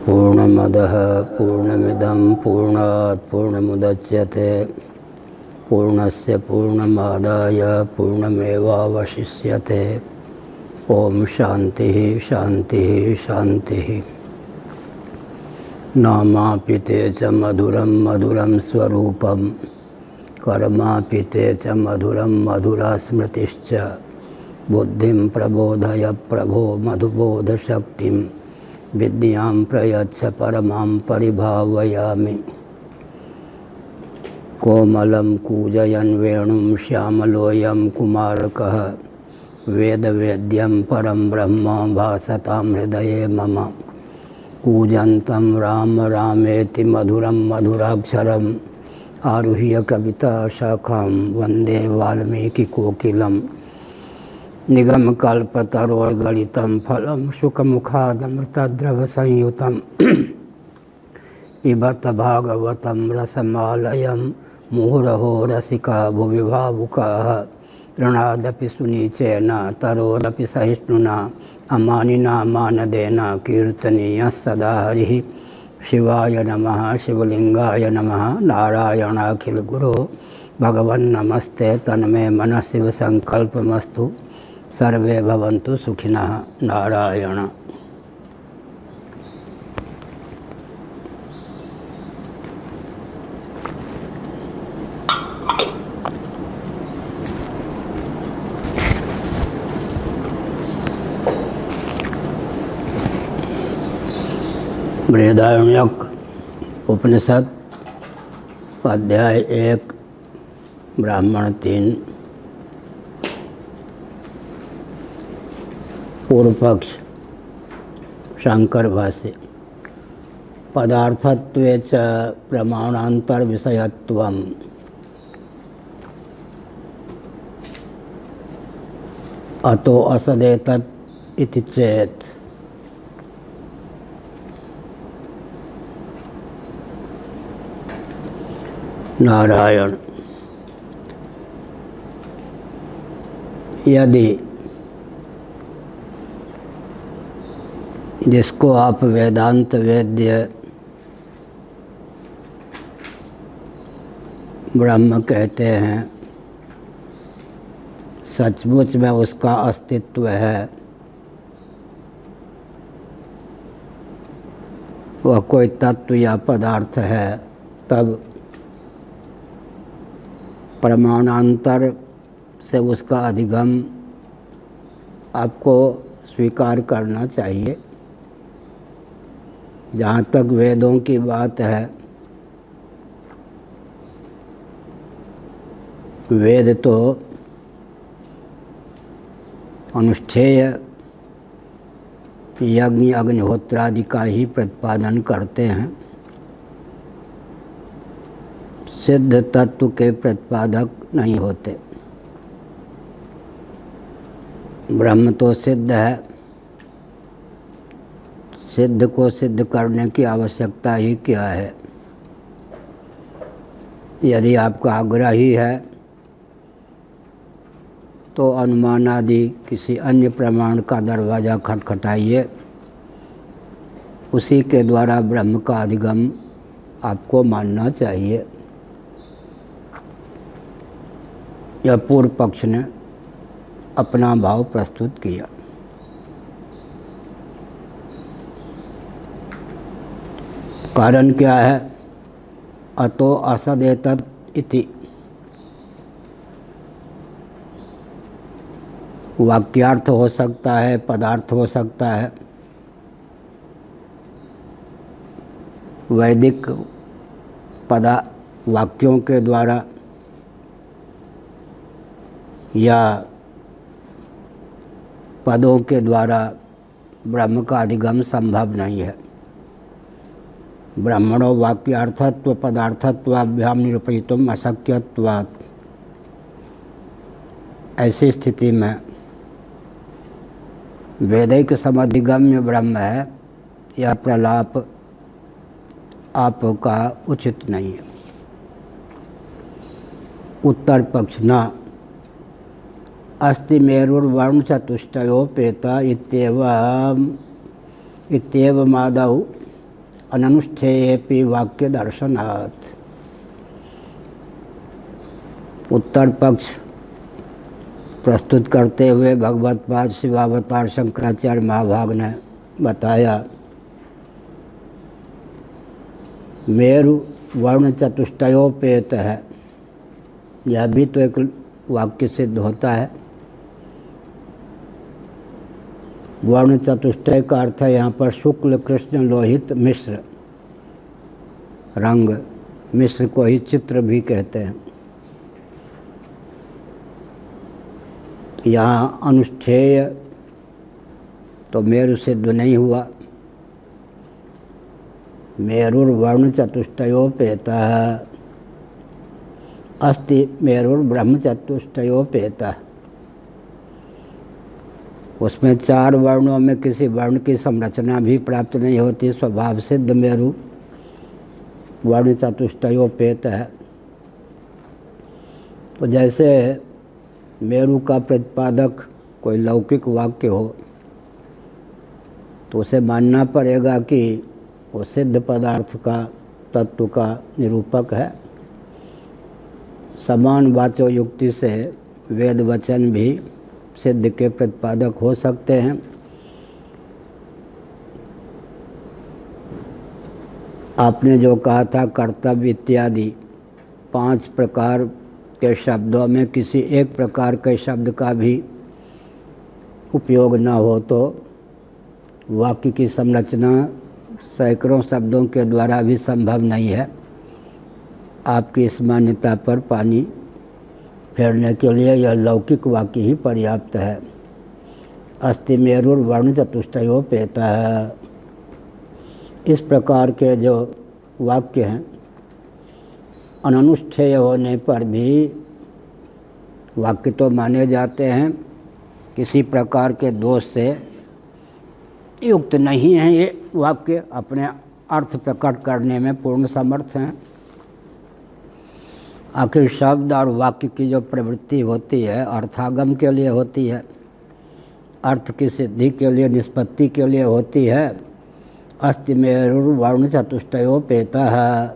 पूर्णमदः पूर्णमिदं पूर्णात् पूर्णमुदच्यते पूर्णस्य पूर्णमादाय पूर्णमेवावशिष्यते। ओम शांतिः शांतिः शांतिः। नामापि ते च मधुरं मधुरं स्वरूपं कर्मापि ते च मधुरं मधुरा स्मृतिश्च। बुद्धिं प्रबोधय प्रभो मधुबोधशक्तिं विद्यां प्रयच्छ परमां परिभावयामि। कोमलं कूजयन् वेणुं श्यामलोऽयं कुमारकः वेदवेद्यं परं ब्रह्म भासतां हृदये मम। कूजन्तं राम रामेति मधुरं मधुराक्षरम् आरुह्य कविताशाखां वन्दे वाल्मीकिकोकिलं। निगमकल्पतरोर्गलितं फलं शुकमुखादमृतद्रवसंयुतं पिबत भागवतं रसमालयं मुहुरहो रसिका भुवि भावुकाः। प्रणादपि सुनीचेन तरोरपि सहिष्णुना अमानिना मानदेन कीर्तनीयः सदा हरिः। शिवाय नमः शिवलिंगाय नमः नारायणाखिलगुरो भगवन्नमस्ते तन्मे मनः शिव संकल्पमस्तु। सर्वे भवन्तु सुखिनः। नारायण। बृहदारण्यक उपनिषद अध्याय 1 ब्राह्मण 3 पूर्व पक्ष शंकर भाष्य। पदार्थत्वे च प्रमाणांतर विषयत्वम् अतो असदेतत् इति चेत् नारायण। यदि जिसको आप वेदांत वेद्य ब्रह्म कहते हैं सचमुच में उसका अस्तित्व है, वह कोई तत्व या पदार्थ है, तब प्रमाणांतर से उसका अधिगम आपको स्वीकार करना चाहिए। जहाँ तक वेदों की बात है, वेद तो अनुष्ठेय यज्ञ अग्निहोत्रादि का ही प्रतिपादन करते हैं। सिद्ध तत्व के प्रतिपादक नहीं होते। ब्रह्म तो सिद्ध है, सिद्ध को सिद्ध करने की आवश्यकता ही क्या है। यदि आपका आग्रह ही है तो अनुमान आदि किसी अन्य प्रमाण का दरवाज़ा खटखटाइए, उसी के द्वारा ब्रह्म का अधिगम आपको मानना चाहिए। यह पूर्व पक्ष ने अपना भाव प्रस्तुत किया। कारण क्या है? अतो असदेतत् इति। वाक्यार्थ हो सकता है, पदार्थ हो सकता है। वैदिक वाक्यों के द्वारा या पदों के द्वारा ब्रह्म का अधिगम संभव नहीं है। ब्रह्मणो वाक्यार्थत्व पदार्थत्वाभ्याम निरूपयितुम अशक्यत्वात्। ऐसी स्थिति में वैदिक समधिगम्य ब्रह्म है, यह प्रलाप आपका उचित नहीं है। उत्तर पक्ष न अस्ति मेरुर्वर्ण चतुष्टयोपेता इत्येवमादौ अननुष्ठेयेपि वाक्य दर्शनात्। उत्तर पक्ष प्रस्तुत करते हुए भगवत्पाद शिवावतार शंकराचार्य महाभाग ने बताया, मेरु वर्ण चतुष्टयोपेत है। यह भी तो एक वाक्य सिद्ध होता है। वर्ण चतुष्टय का अर्थ है यहाँ पर शुक्ल कृष्ण लोहित मिश्र रंग। मिश्र को ही चित्र भी कहते हैं। यहाँ अनुष्ठेय तो मेरु सिद्ध नहीं हुआ। मेरुर्वर्ण चतुष्टयोपेतः अस्ति मेरुर्ब्रह्म चतुष्टयोपेतः। उसमें 4 वर्णों में किसी वर्ण की संरचना भी प्राप्त नहीं होती। स्वभाव सिद्ध मेरु वर्ण चतुष्टयोपेत है। तो जैसे मेरु का प्रतिपादक कोई लौकिक वाक्य हो तो उसे मानना पड़ेगा कि वो सिद्ध पदार्थ का तत्व का निरूपक है। समान वाचो युक्ति से वेद वचन भी सिद्ध के प्रतिपादक हो सकते हैं। आपने जो कहा था कर्तव्य इत्यादि 5 प्रकार के शब्दों में किसी एक प्रकार के शब्द का भी उपयोग न हो तो वाक्य की संरचना सैकड़ों शब्दों के द्वारा भी संभव नहीं है। आपकी इस मान्यता पर पानी फेरने के लिए यह लौकिक वाक्य ही पर्याप्त है। अस्ति मेरुर्वर्ण चतुष्टयोपेतः है। इस प्रकार के जो वाक्य हैं अननुष्ठेय होने पर भी वाक्य तो माने जाते हैं, किसी प्रकार के दोष से युक्त नहीं है। ये वाक्य अपने अर्थ प्रकट करने में पूर्ण समर्थ हैं। आखिर शब्द और वाक्य की जो प्रवृत्ति होती है अर्थागम के लिए होती है, अर्थ की सिद्धि के लिए, निष्पत्ति के लिए होती है। अस्ति मेरुर्वर्ण चतुष्टयोपेतः।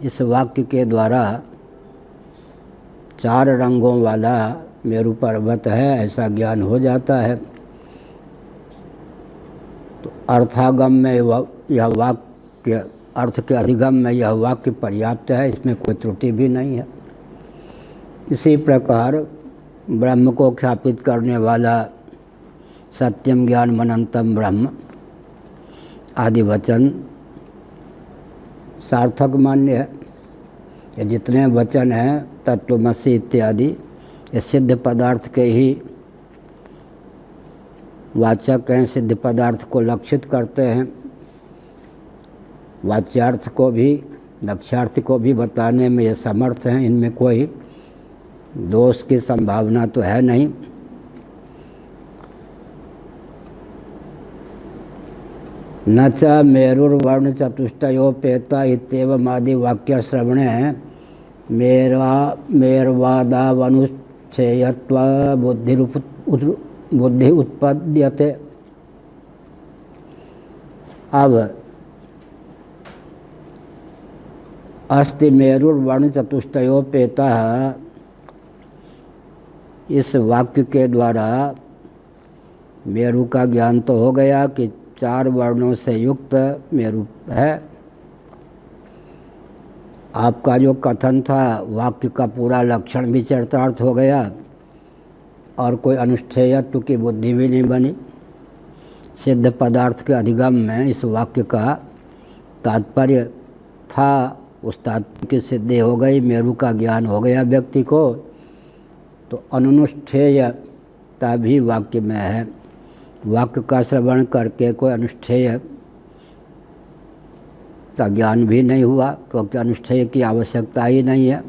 इस वाक्य के द्वारा 4 रंगों वाला मेरु पर्वत है ऐसा ज्ञान हो जाता है। तो अर्थागम में यह वाक्य, अर्थ के अधिगम में यह वाक्य पर्याप्त है, इसमें कोई त्रुटि भी नहीं है। इसी प्रकार ब्रह्म को ख्यापित करने वाला सत्यम ज्ञान मनंतम ब्रह्म आदि वचन सार्थक मान्य है। ये जितने वचन हैं तत्वमसि इत्यादि ये सिद्ध पदार्थ के ही वाचक हैं, सिद्ध पदार्थ को लक्षित करते हैं। वाच्यार्थ को भी लक्ष्यार्थ को भी बताने में ये समर्थ हैं। इनमें कोई दोष की संभावना तो है नहीं। न च मेरुर्वर्ण चतुष्टयोपेता इत्येवम् आदि वाक्य श्रवणे मेर्वादावनुच्छेयत्व बुद्धि उत्पद्यते। अब अस्ति मेरुर्वर्ण चतुष्टयोपेता इस वाक्य के द्वारा मेरु का ज्ञान तो हो गया कि 4 वर्णों से युक्त मेरु है। आपका जो कथन था वाक्य का पूरा लक्षण भी चरितार्थ हो गया और कोई अनुष्ठेयत्व की बुद्धि भी नहीं बनी। सिद्ध पदार्थ के अधिगम में इस वाक्य का तात्पर्य था, उस तात्पर्य की सिद्धि हो गई, मेरु का ज्ञान हो गया व्यक्ति को। तो अनुष्ठेयता भी वाक्य में है। वाक्य का श्रवण करके कोई अनुष्ठेय का ज्ञान भी नहीं हुआ, क्योंकि अनुष्ठेय की आवश्यकता ही नहीं है।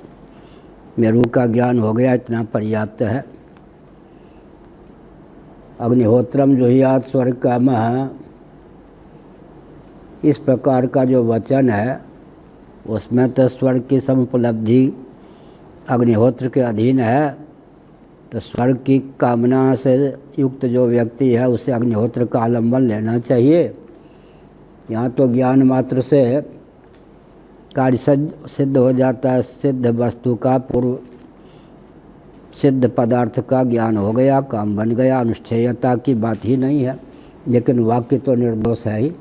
मेरु का ज्ञान हो गया, इतना पर्याप्त है। अग्निहोत्रम जुहियात स्वर्ग कामः, इस प्रकार का जो वचन है उसमें तो स्वर्ग की समुपलब्धि अग्निहोत्र के अधीन है। तो स्वर्ग की कामना से युक्त जो व्यक्ति है उसे अग्निहोत्र का आलम्बन लेना चाहिए। यहाँ तो ज्ञान मात्र से कार्य सिद्ध हो जाता है, सिद्ध वस्तु का पूर्व सिद्ध पदार्थ का ज्ञान हो गया, काम बन गया, अनुष्ठेयता की बात ही नहीं है। लेकिन वाक्य तो निर्दोष है ही।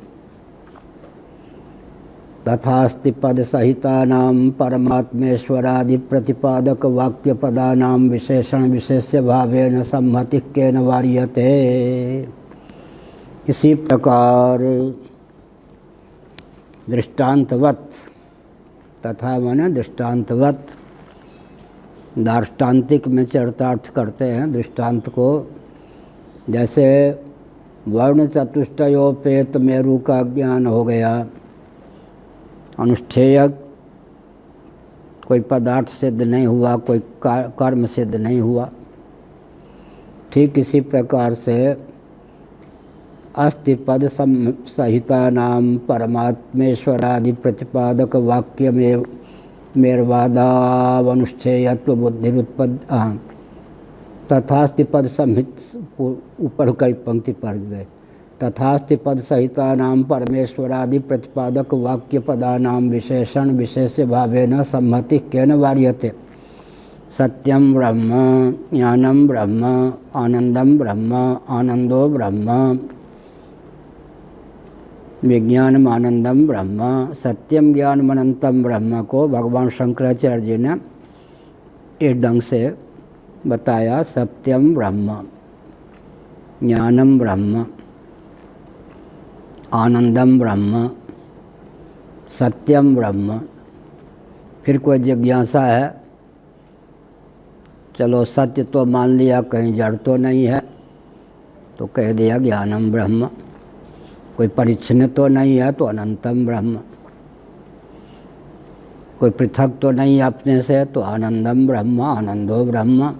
तथास्ति पद सहितानां परमात्मेश्वरादि प्रतिपादक वाक्य पदानां विशेषण विशेष्य भावेन सम्मति केन वार्यते। इसी प्रकार दृष्टांतवत, तथा माने दृष्टांतवत, दार्ष्टान्तिक में चरितार्थ करते हैं दृष्टांत को। जैसे वर्ण चतुष्टयोपेत मेरु का ज्ञान हो गया, अनुष्ठेय कोई पदार्थ सिद्ध नहीं हुआ, कोई कर्म सिद्ध नहीं हुआ। ठीक इसी प्रकार से अस्ति पद संहितानां परमात्मेश्वरादि प्रतिपादक वाक्य में मेर्वादावनुष्ठेयत्व बुद्धिरुत्पन्न तथास्ति पद संहित, ऊपर कई पंक्ति पढ़ गए। तथास्ति पद सहितानां परमेश्वरादि प्रतिपादक वाक्य पदानां विशेषण विशेष्य भावेन सम्मति केन वार्यते। सत्यम ब्रह्म, ज्ञानम ब्रह्म, आनंदम ब्रह्म, आनंदो ब्रह्म, विज्ञानम आनंदम ब्रह्म, सत्यम ज्ञानम अनंतम ब्रह्म को भगवान शंकराचार्य जी ने इस ढंग से बताया। सत्यम ब्रह्म, ज्ञानम ब्रह्म, आनंदम ब्रह्म, सत्यम ब्रह्म। फिर कोई जिज्ञासा है, चलो सत्य तो मान लिया, कहीं जड़ तो नहीं है, तो कह दिया ज्ञानम ब्रह्म। कोई परिच्छिन्न तो नहीं है, तो अनंतम ब्रह्म। कोई पृथक तो नहीं अपने से, तो आनंदम ब्रह्म, आनंदो ब्रह्म।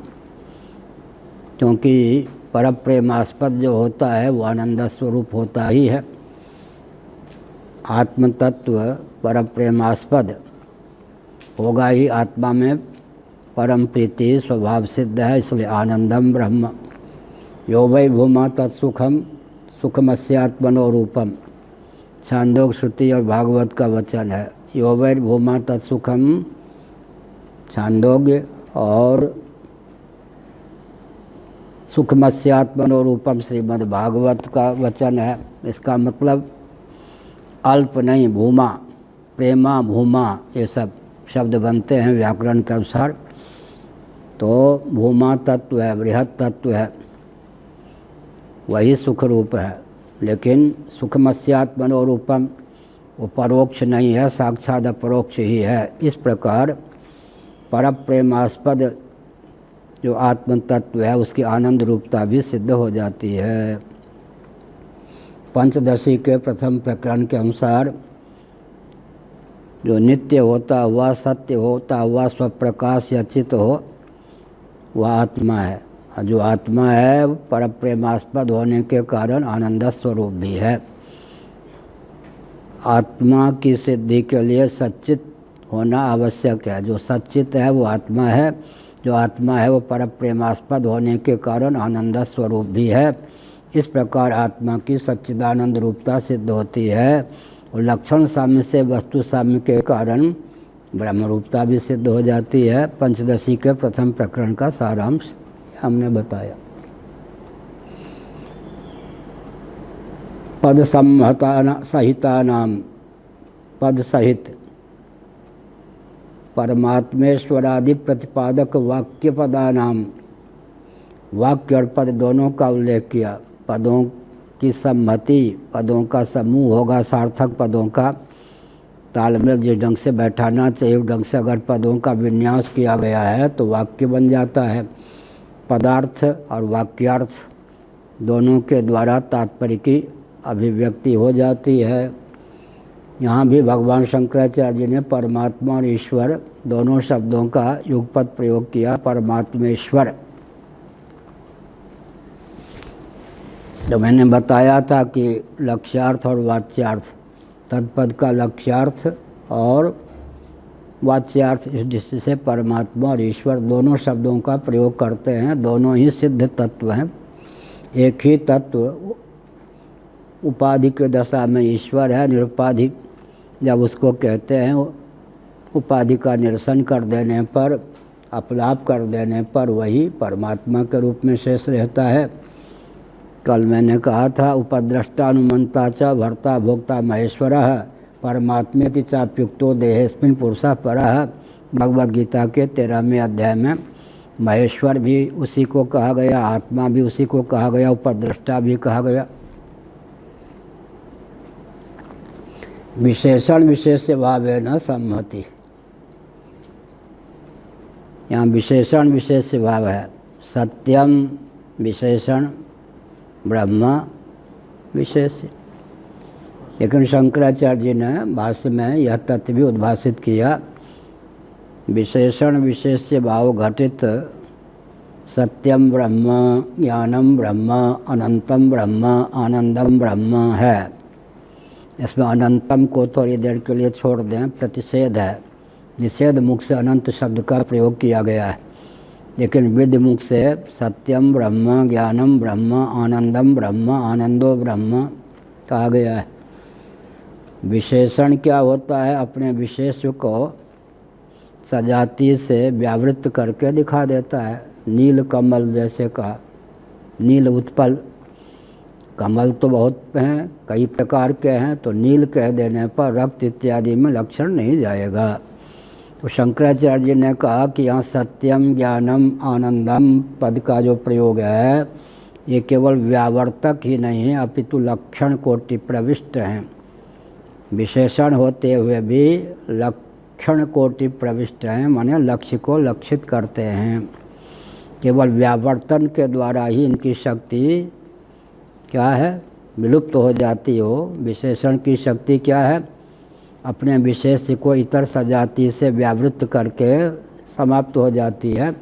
क्योंकि परप्रेमास्पद जो होता है वो आनंद स्वरूप होता ही है। आत्म तत्व परप्रेमास्पद होगा ही, आत्मा में परम प्रीति स्वभाव सिद्ध है, इसलिए आनंदम ब्रह्म। यो वै भूमा तत्सुखम सुखमस्यात्मनो रूपम, छांदोग्य श्रुति और भागवत का वचन है। यो वै भूमा तत्सुखम छांदोग्य और सुखमस्यात्मनो रूपम श्रीमद् भागवत का वचन है। इसका मतलब अल्प नहीं, भूमा, प्रेमा, भूमा, ये सब शब्द बनते हैं व्याकरण के अनुसार। तो भूमा तत्व है, बृहत तत्व है, वही सुख रूप है। लेकिन सुखमस्यात्मनो रूपम, वो परोक्ष नहीं है, साक्षात अपरोक्ष ही है। इस प्रकार परप्रेमास्पद जो आत्म तत्व है उसकी आनंद रूपता भी सिद्ध हो जाती है। पंचदशी के प्रथम प्रकरण के अनुसार जो नित्य होता हुआ, सत्य होता हुआ, स्वप्रकाश या चित्त हो, वह आत्मा है। और जो आत्मा है परप्रेमास्पद होने के कारण आनंद स्वरूप भी है। आत्मा की सिद्धि के लिए सच्चित होना आवश्यक है। जो सच्चित है वो आत्मा है, जो आत्मा है वो परप्रेमास्पद होने के कारण आनंद स्वरूप भी है। इस प्रकार आत्मा की सच्चिदानंद रूपता सिद्ध होती है और लक्षण साम्य से वस्तु साम्य के कारण ब्रह्म रूपता भी सिद्ध हो जाती है। पंचदशी के प्रथम प्रकरण का सारांश हमने बताया। पद सहितानाम, पद सहित परमात्मेश्वरादि प्रतिपादक वाक्य पदानाम, वाक्य और पद दोनों का उल्लेख किया। पदों की सम्मति, पदों का समूह होगा, सार्थक पदों का तालमेल जिस ढंग से बैठाना चाहिए उस ढंग से अगर पदों का विन्यास किया गया है तो वाक्य बन जाता है। पदार्थ और वाक्यार्थ दोनों के द्वारा तात्पर्य की अभिव्यक्ति हो जाती है। यहाँ भी भगवान शंकराचार्य जी ने परमात्मा और ईश्वर दोनों शब्दों का युगपद प्रयोग किया। परमात्मेश्वर, जो मैंने बताया था कि लक्ष्यार्थ और वाच्यार्थ, तत्पद का लक्ष्यार्थ और वाच्यार्थ, इस दृष्टि से परमात्मा और ईश्वर दोनों शब्दों का प्रयोग करते हैं। दोनों ही सिद्ध तत्व हैं। एक ही तत्व उपाधि के दशा में ईश्वर है निरुपाधि। जब उसको कहते हैं उपाधि का निरसन कर देने पर, अपलाप कर देने पर वही परमात्मा के रूप में शेष रहता है। कल मैंने कहा था उपद्रष्टानुमंता च भर्ता भोक्ता महेश्वरः परमात्मेति चाप्युक्तो देहेस्मिन् पुरुषः परः। भगवद गीता के 13वें अध्याय में महेश्वर भी उसी को कहा गया, आत्मा भी उसी को कहा गया, उपद्रष्टा भी कहा गया। विशेषण विशेष्य भावे न सम्मति। यहाँ विशेषण विशेष्य भाव है। सत्यम विशेषण, ब्रह्म विशेष्य। लेकिन शंकराचार्य जी ने भाष्य में यह तत्व भी उद्भाषित किया, विशेषण विशेष्य भाव घटित सत्यम ब्रह्म, ज्ञानम ब्रह्म, अनंतम ब्रह्म, आनंदम ब्रह्म है। इसमें अनंतम को थोड़ी देर के लिए छोड़ दें, प्रतिषेध है। निषेध मुख से अनंत शब्द का प्रयोग किया गया है, लेकिन विधि मुख से सत्यम ब्रह्म, ज्ञानम ब्रह्म, आनंदम ब्रह्म, आनंदो ब्रह्म कहा गया है। विशेषण क्या होता है? अपने विशेष को सजाती से व्यावृत्त करके दिखा देता है। नील कमल जैसे कहा, नील उत्पल, कमल तो बहुत हैं, कई प्रकार के हैं, तो नील कह देने पर रक्त इत्यादि में लक्षण नहीं जाएगा। तो शंकराचार्य जी ने कहा कि यहाँ सत्यम, ज्ञानम, आनंदम पद का जो प्रयोग है ये केवल व्यावर्तक ही नहीं है, अपितु लक्षण कोटि प्रविष्ट हैं। विशेषण होते हुए भी लक्षण कोटि प्रविष्ट हैं, माने लक्ष्य को लक्षित करते हैं। केवल व्यावर्तन के द्वारा ही इनकी शक्ति क्या है? विलुप्त हो जाती हो। विशेषण की शक्ति क्या है? अपने विशेष को इतर सजाति से व्यावृत्त करके समाप्त हो जाती है।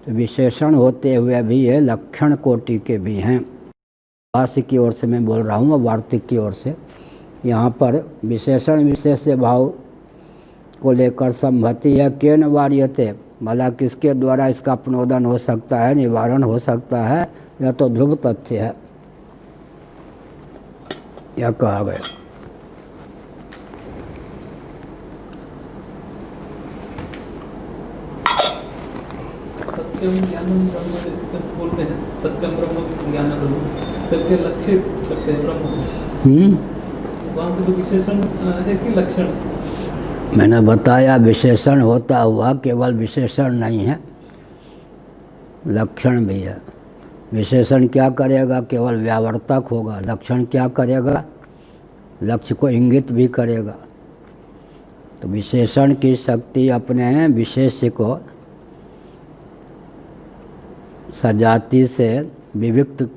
विशेषण होते हुए भी ये लक्षण कोटि के भी हैं। भाष्य की ओर से मैं बोल रहा हूँ, वार्तिक की ओर से। यहाँ पर विशेषण विशेष्य भाव को लेकर संभति है। केन वार्यते, भला किसके द्वारा इसका प्नोदन हो सकता है, निवारण हो सकता है? यह तो ध्रुव तथ्य है, यह कहा गया। सत्यम ज्ञानम ब्रह्म जब बोलते हैं, सत्यम ब्रह्म ज्ञान ब्रह्म, तब के लक्षित करते हैं ब्रह्म। वहाँ पे तो विशेषण है कि लक्षण? मैंने बताया विशेषण होता हुआ केवल विशेषण नहीं है, लक्षण भी है। विशेषण क्या करेगा? केवल व्यावर्तक होगा। लक्षण क्या करेगा? लक्ष्य को इंगित भी करेगा। तो विशेषण की शक्ति अपने विशेष्य को सजाति से विविक्त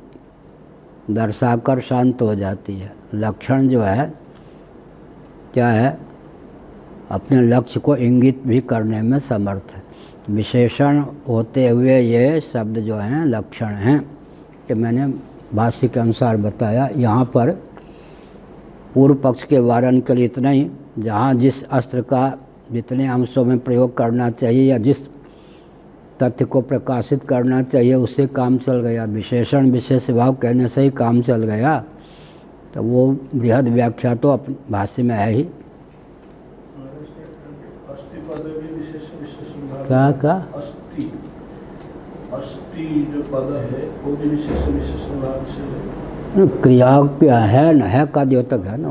दर्शाकर शांत हो जाती है। लक्षण जो है क्या है? अपने लक्ष्य को इंगित भी करने में समर्थ है। विशेषण होते हुए ये शब्द जो हैं लक्षण हैं, कि मैंने भाष्य के अनुसार बताया। यहाँ पर पूर्व पक्ष के वारण के लिए इतना ही, जहाँ जिस अस्त्र का जितने अंशों में प्रयोग करना चाहिए या जिस तथ्य को प्रकाशित करना चाहिए उससे काम चल गया। विशेषण विशेष भाव कहने से ही काम चल गया, तो वो बृहद व्याख्या तो भाष्य में है ही। क्या अस्थि जो पद है वो भी विशेषण भाव से है। क्रिया क्या है न है का द्योतक है ना,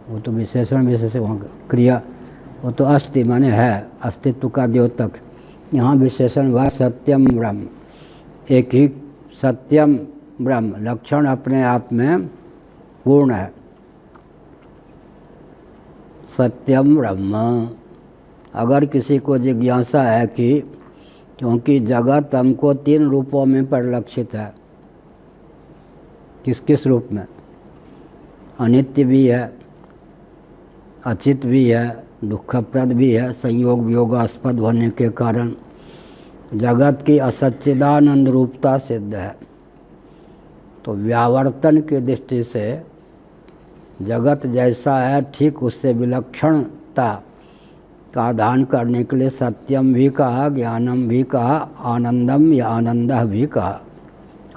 वो तो विशेषण विशेष वहाँ क्रिया, वो तो अस्थि माने है, अस्तित्व का द्योतक। यहाँ विशेषण हुआ सत्यम ब्रह्म, एक ही सत्यम ब्रह्म, लक्षण अपने आप में पूर्ण है। सत्यम ब्रह्म। अगर किसी को जिज्ञासा है कि क्योंकि जगत हमको 3 रूपों में परिलक्षित है, किस किस रूप में? अनित्य भी है, अचित भी है, दुखप्रद भी है, संयोग वियोगास्पद होने के कारण जगत की असच्चिदानंद रूपता सिद्ध है। तो व्यावर्तन की दृष्टि से जगत जैसा है ठीक उससे विलक्षणता का आधान करने के लिए सत्यम भी कहा, ज्ञानम भी कहा, आनंदम या आनंद भी कहा।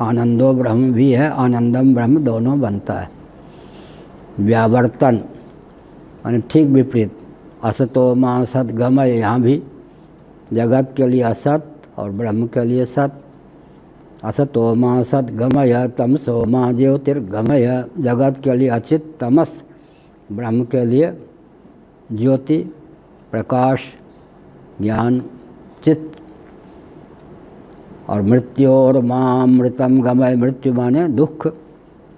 आनंदो ब्रह्म भी है, आनंदम ब्रह्म दोनों बनता है। व्यावर्तन यानी ठीक विपरीत। असतो मा सत गमय, यहाँ भी जगत के लिए असत और ब्रह्म के लिए सत। असतो मा सत गमय तमसो मा ज्योतिर्गमय, जगत के लिए अचित तमस, ब्रह्म के लिए ज्योति प्रकाश ज्ञान चित्त। और मृत्यु और मामृतम गमय, मृत्यु माने दुख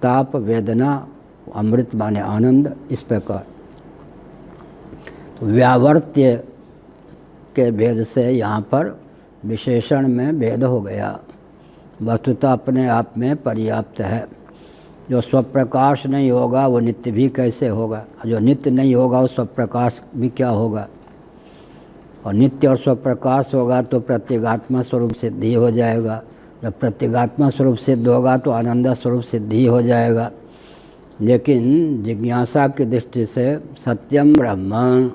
ताप वेदना, अमृत माने आनंद। इस प्रकार तो व्यावर्त्य के भेद से यहाँ पर विशेषण में भेद हो गया। वस्तुतः अपने आप में पर्याप्त है। जो स्वप्रकाश नहीं होगा वो नित्य भी कैसे होगा, जो नित्य नहीं होगा वो स्वप्रकाश भी क्या होगा। और नित्य और स्वप्रकाश होगा तो प्रत्यगात्मा स्वरूप सिद्धि हो जाएगा। जब प्रत्यगात्मा स्वरूप सिद्ध होगा तो आनंद स्वरूप सिद्धि हो जाएगा। लेकिन जिज्ञासा की दृष्टि से सत्यम ब्रह्म,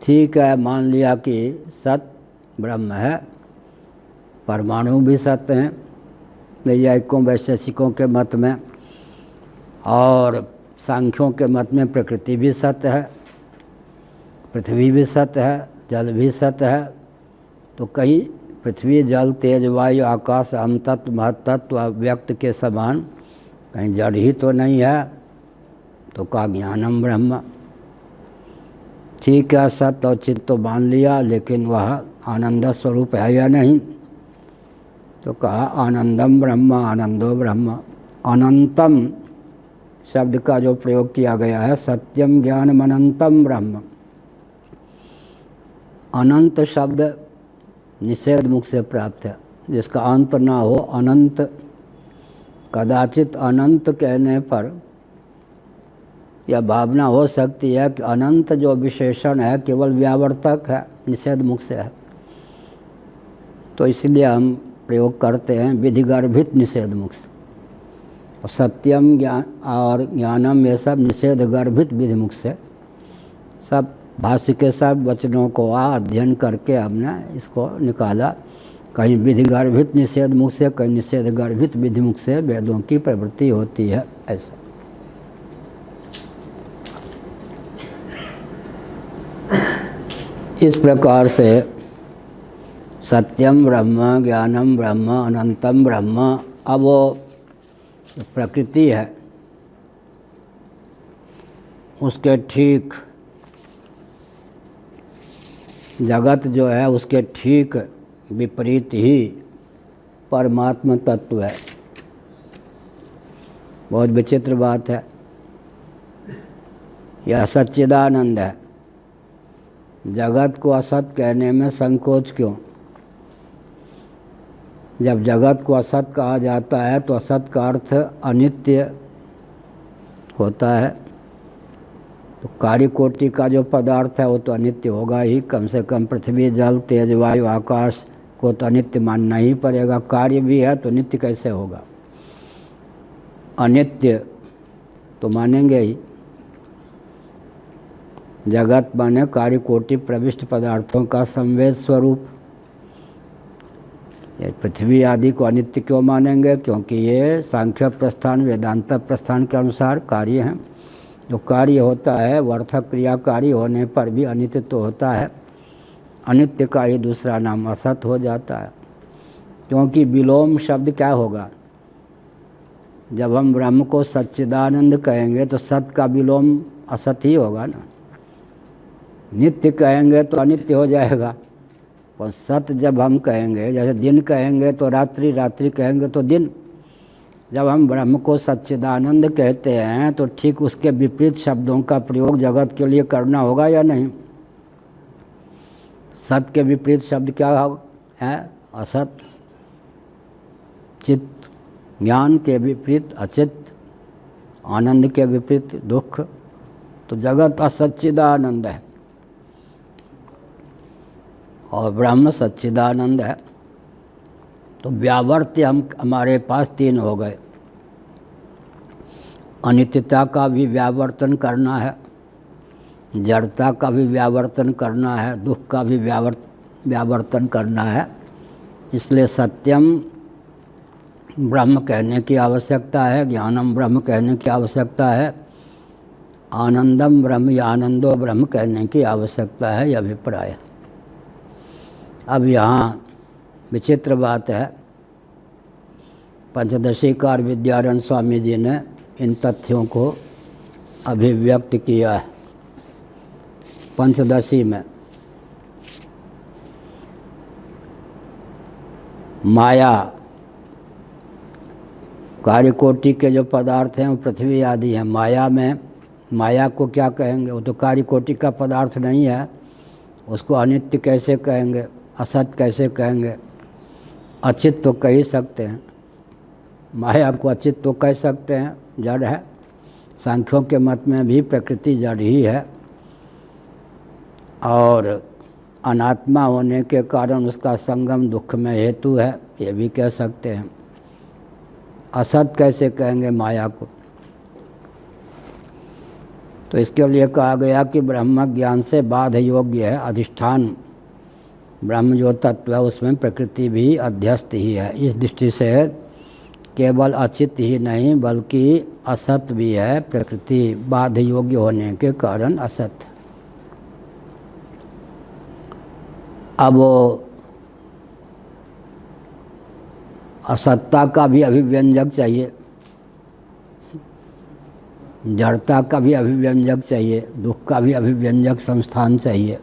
ठीक है, मान लिया कि सत्य ब्रह्म है, परमाणु भी सत्य हैं नैयायिकों वैशेषिकों के मत में, और सांख्यों के मत में प्रकृति भी सत्य है, पृथ्वी भी सत्य है, जल भी सत्य है। तो कहीं पृथ्वी जल तेज वायु आकाश अहम तत्व महतत्व अव्यक्त के समान कहीं जड़ ही तो नहीं है। तो का ज्ञानम ब्रह्म, ठीक है, सत्य और चित्त तो मान लिया, लेकिन वह आनंद स्वरूप है या नहीं। तो कहा आनंदम ब्रह्म आनंदो ब्रह्म। अनंतम शब्द का जो प्रयोग किया गया है, सत्यम ज्ञानम अनंतम ब्रह्म। अनंत शब्द निषेध मुख से प्राप्त है, जिसका अंत ना हो, अनंत। कदाचित अनंत कहने पर यह भावना हो सकती है कि अनंत जो विशेषण है केवल व्यावर्तक है, निषेध मुख से है। तो इसलिए हम प्रयोग करते हैं विधिगर्भित निषेध मुख से। और सत्यम ज्ञान और ज्ञानम ये सब निषेध गर्भित विधि मुख से। सब भाष्य के सब वचनों को अध्ययन करके हमने इसको निकाला। कहीं विधि गर्भित निषेध मुख से, कहीं निषेध गर्भित विधि मुख से वेदों की प्रवृत्ति होती है। ऐसा इस प्रकार से सत्यम ब्रह्म ज्ञानम ब्रह्म अनंतम ब्रह्म। अब वो प्रकृति है उसके ठीक जगत जो है उसके ठीक विपरीत ही परमात्मा तत्व है। बहुत विचित्र बात है। यह सच्चिदानंद है। जगत को असत कहने में संकोच क्यों? जब जगत को असत कहा जाता है तो असत का अर्थ अनित्य होता है। तो कार्य कोटि का जो पदार्थ है वो तो अनित्य होगा ही। कम से कम पृथ्वी जल तेज वायु आकाश को तो अनित्य मानना ही पड़ेगा। कार्य भी है तो नित्य कैसे होगा? अनित्य तो मानेंगे ही। जगत माने कार्य कोटि प्रविष्ट पदार्थों का संवेद स्वरूप। ये पृथ्वी आदि को अनित्य क्यों मानेंगे? क्योंकि ये सांख्य प्रस्थान वेदांत प्रस्थान के अनुसार कार्य हैं। जो कार्य होता है वर्थक क्रियाकारी होने पर भी अनित्य तो होता है। अनित्य का ही दूसरा नाम असत हो जाता है। क्योंकि विलोम शब्द क्या होगा? जब हम ब्रह्म को सच्चिदानंद कहेंगे तो सत का विलोम असत ही होगा ना। नित्य कहेंगे तो अनित्य हो जाएगा। और सत जब हम कहेंगे, जैसे दिन कहेंगे तो रात्रि, रात्रि कहेंगे तो दिन। जब हम ब्रह्म को सच्चिदानंद कहते हैं तो ठीक उसके विपरीत शब्दों का प्रयोग जगत के लिए करना होगा या नहीं? सत के विपरीत शब्द क्या है? असत। चित्त, ज्ञान के विपरीत अचित्त, आनंद के विपरीत दुख। तो जगत असच्चिदानंद है और ब्रह्म सच्चिदानंद है। तो व्यावर्त्य हमारे पास तीन हो गए। अनित्यता का भी व्यावर्तन करना है, जड़ता का भी व्यावर्तन करना है, दुख का भी व्यावर्तन करना है। इसलिए सत्यम ब्रह्म कहने की आवश्यकता है, ज्ञानम ब्रह्म कहने की आवश्यकता है, आनंदम ब्रह्म या आनंदो ब्रह्म कहने की आवश्यकता है, यह अभिप्राय। अब यहाँ विचित्र बात है, पंचदशीकार विद्यारण स्वामी जी ने इन तथ्यों को अभिव्यक्त किया है। पंचदशी में माया कार्यकोटि के जो पदार्थ हैं वो पृथ्वी आदि हैं। माया में, माया को क्या कहेंगे? वो तो कार्यकोटि का पदार्थ नहीं है, उसको अनित्य कैसे कहेंगे, असत कैसे कहेंगे? अचित तो कह ही सकते हैं, माया को अचित तो कह सकते हैं, जड़ है। सांख्यों के मत में भी प्रकृति जड़ ही है और अनात्मा होने के कारण उसका संगम दुख में हेतु है, ये भी कह सकते हैं। असत कैसे कहेंगे माया को? तो इसके लिए कहा गया कि ब्रह्म ज्ञान से बाध योग्य है। अधिष्ठान ब्रह्म जो तत्व है उसमें प्रकृति भी अध्यस्त ही है। इस दृष्टि से केवल अचित ही नहीं बल्कि असत भी है। प्रकृति बाध योग्य होने के कारण असत। अब वो असत्ता का भी अभिव्यंजक चाहिए, जड़ता का भी अभिव्यंजक चाहिए, दुख का भी अभिव्यंजक संस्थान चाहिए।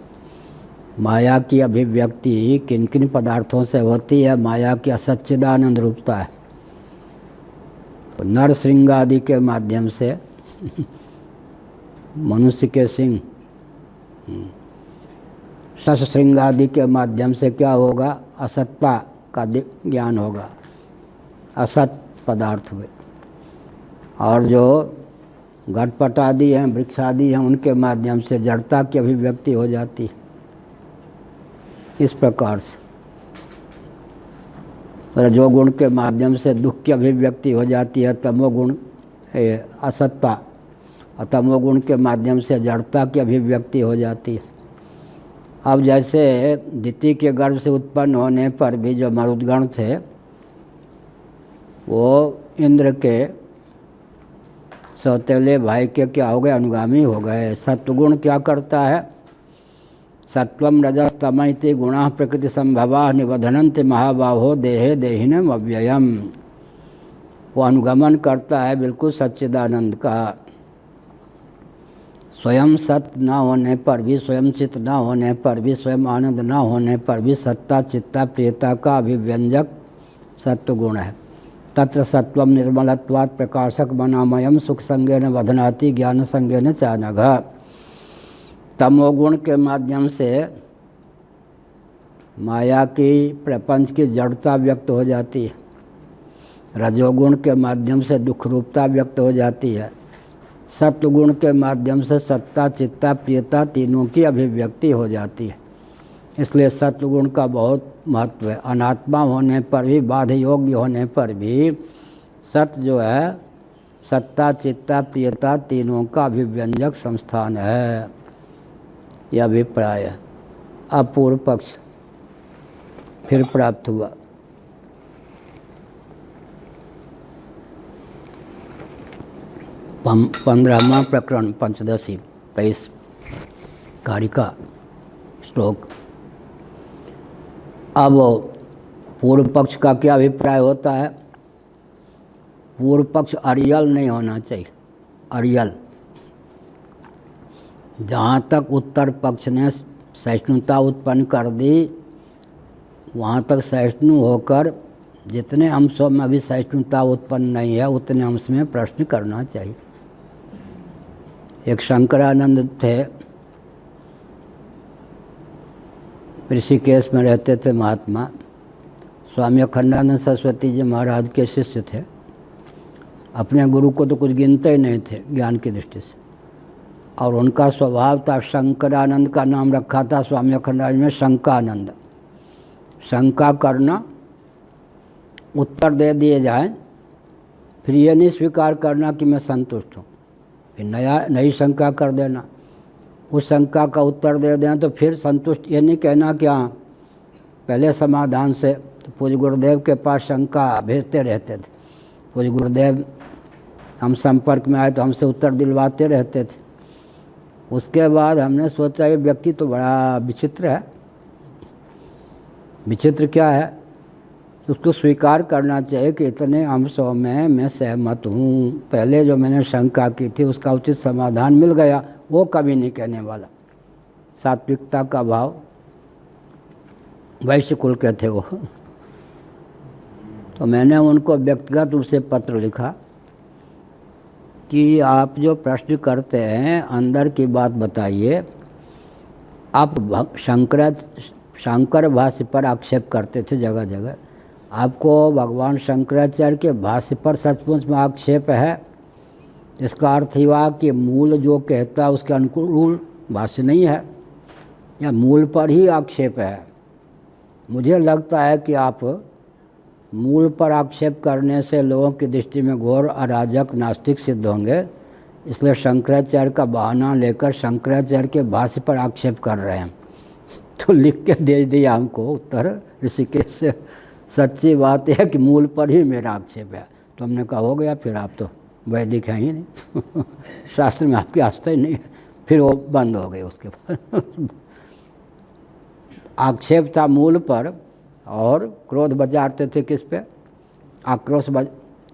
माया की अभिव्यक्ति किन किन पदार्थों से होती है? माया की असच्चिदानंद रूपता है। तो नर श्रृंग आदि के माध्यम से मनुष्य के सिंह, शश श्रृंग आदि के माध्यम से क्या होगा? असत्ता का ज्ञान होगा, असत पदार्थ हुए। और जो घटपट आदि हैं, वृक्ष आदि हैं, उनके माध्यम से जड़ता की अभिव्यक्ति हो जाती है। इस प्रकार से रजोगुण के माध्यम से दुख की अभिव्यक्ति हो जाती है, तमोगुण असत्ता, और तमोगुण के माध्यम से जड़ता की अभिव्यक्ति हो जाती है। अब जैसे दिति के गर्भ से उत्पन्न होने पर भी जो मरुदगण थे वो इंद्र के सौतेले भाई के क्या हो गए? अनुगामी हो गए। सत्वगुण क्या करता है? सत्वम रजस तम इति गुणाः प्रकृति संभवा निबधनन्ति महाबाहो देहे देहिनम अव्ययम। वो अनुगमन करता है बिल्कुल सच्चिदानंद का। स्वयं सत्य न होने पर भी, स्वयं चित्त न होने पर भी, स्वयं आनंद न होने पर भी सत्ता चित्ता प्रियता का अभिव्यंजक सत्वगुण है। तत्र सत्वम निर्मलत्वात् प्रकाशक बनामयम सुख संगेन वधनाति ज्ञान संगेन चानघ। तमोगुण के माध्यम से माया की प्रपंच की जड़ता व्यक्त हो जाती है। रजोगुण के माध्यम से दुख रूपता व्यक्त हो जाती है। सत्वगुण के माध्यम से सत्ता चित्ता प्रियता तीनों की अभिव्यक्ति हो जाती है। इसलिए सत्वगुण का बहुत महत्व है। अनात्मा होने पर भी, बाध योग्य होने पर भी सत्य जो है सत्ता चित्ता प्रियता तीनों का अभिव्यंजक संस्थान है, यह अभिप्राय है। अब पूर्व पक्ष फिर प्राप्त हुआ। पंद्रहवां प्रकरण पंचदशी 23 कारिका श्लोक। अब पूर्व पक्ष का क्या अभिप्राय होता है? पूर्व पक्ष अरियल नहीं होना चाहिए। अरियल, जहाँ तक उत्तर पक्ष ने सहिष्णुता उत्पन्न कर दी वहाँ तक सहिष्णु होकर जितने अंशों में अभी सहिष्णुता उत्पन्न नहीं है उतने अंश में प्रश्न करना चाहिए। एक शंकरानंद थे, ऋषिकेश में रहते थे महात्मा। स्वामी अखंडानंद सरस्वती जी महाराज के शिष्य थे। अपने गुरु को तो कुछ गिनते ही नहीं थे ज्ञान की दृष्टि से, और उनका स्वभाव था, शंकरानंद का नाम रखा था स्वामी अखंडानंद में शंकानंद। शंका करना, उत्तर दे दिए जाएं, फिर ये नहीं स्वीकार करना कि मैं संतुष्ट हूँ, फिर नई शंका कर देना। उस शंका का उत्तर दे दें तो फिर संतुष्ट, ये नहीं कहना कि हाँ पहले समाधान से। तो पूज्य गुरुदेव के पास शंका भेजते रहते थे। पूज्य गुरुदेव हम संपर्क में आए तो हमसे उत्तर दिलवाते रहते थे। उसके बाद हमने सोचा ये व्यक्ति तो बड़ा विचित्र है। विचित्र क्या है? उसको स्वीकार करना चाहिए कि इतने अंशों में मैं सहमत हूँ। पहले जो मैंने शंका की थी उसका उचित समाधान मिल गया, वो कभी नहीं कहने वाला। सात्विकता का भाव, वैश्य कुल के थे वो। तो मैंने उनको व्यक्तिगत रूप से पत्र लिखा कि आप जो प्रश्न करते हैं अंदर की बात बताइए। आप शंकर भाष्य पर आक्षेप करते थे जगह जगह, आपको भगवान शंकराचार्य के भाष्य पर सचमुच में आक्षेप है? इसका अर्थ हुआ कि मूल जो कहता है उसके अनुकूल भाष्य नहीं है, या मूल पर ही आक्षेप है? मुझे लगता है कि आप मूल पर आक्षेप करने से लोगों की दृष्टि में घोर अराजक नास्तिक सिद्ध होंगे, इसलिए शंकराचार्य का बहाना लेकर शंकराचार्य के भाष्य पर आक्षेप कर रहे हैं। तो लिख के दे दिया हमको उत्तर ऋषिकेश से। सच्ची बात है कि मूल पर ही मेरा आक्षेप है। तो हमने कहा हो गया, फिर आप तो वैदिक हैं ही नहीं शास्त्र में आपकी आस्था ही नहीं है। फिर वो बंद हो गए उसके बाद आक्षेप था मूल पर, और क्रोध बजाते थे किस पे? आक्रोश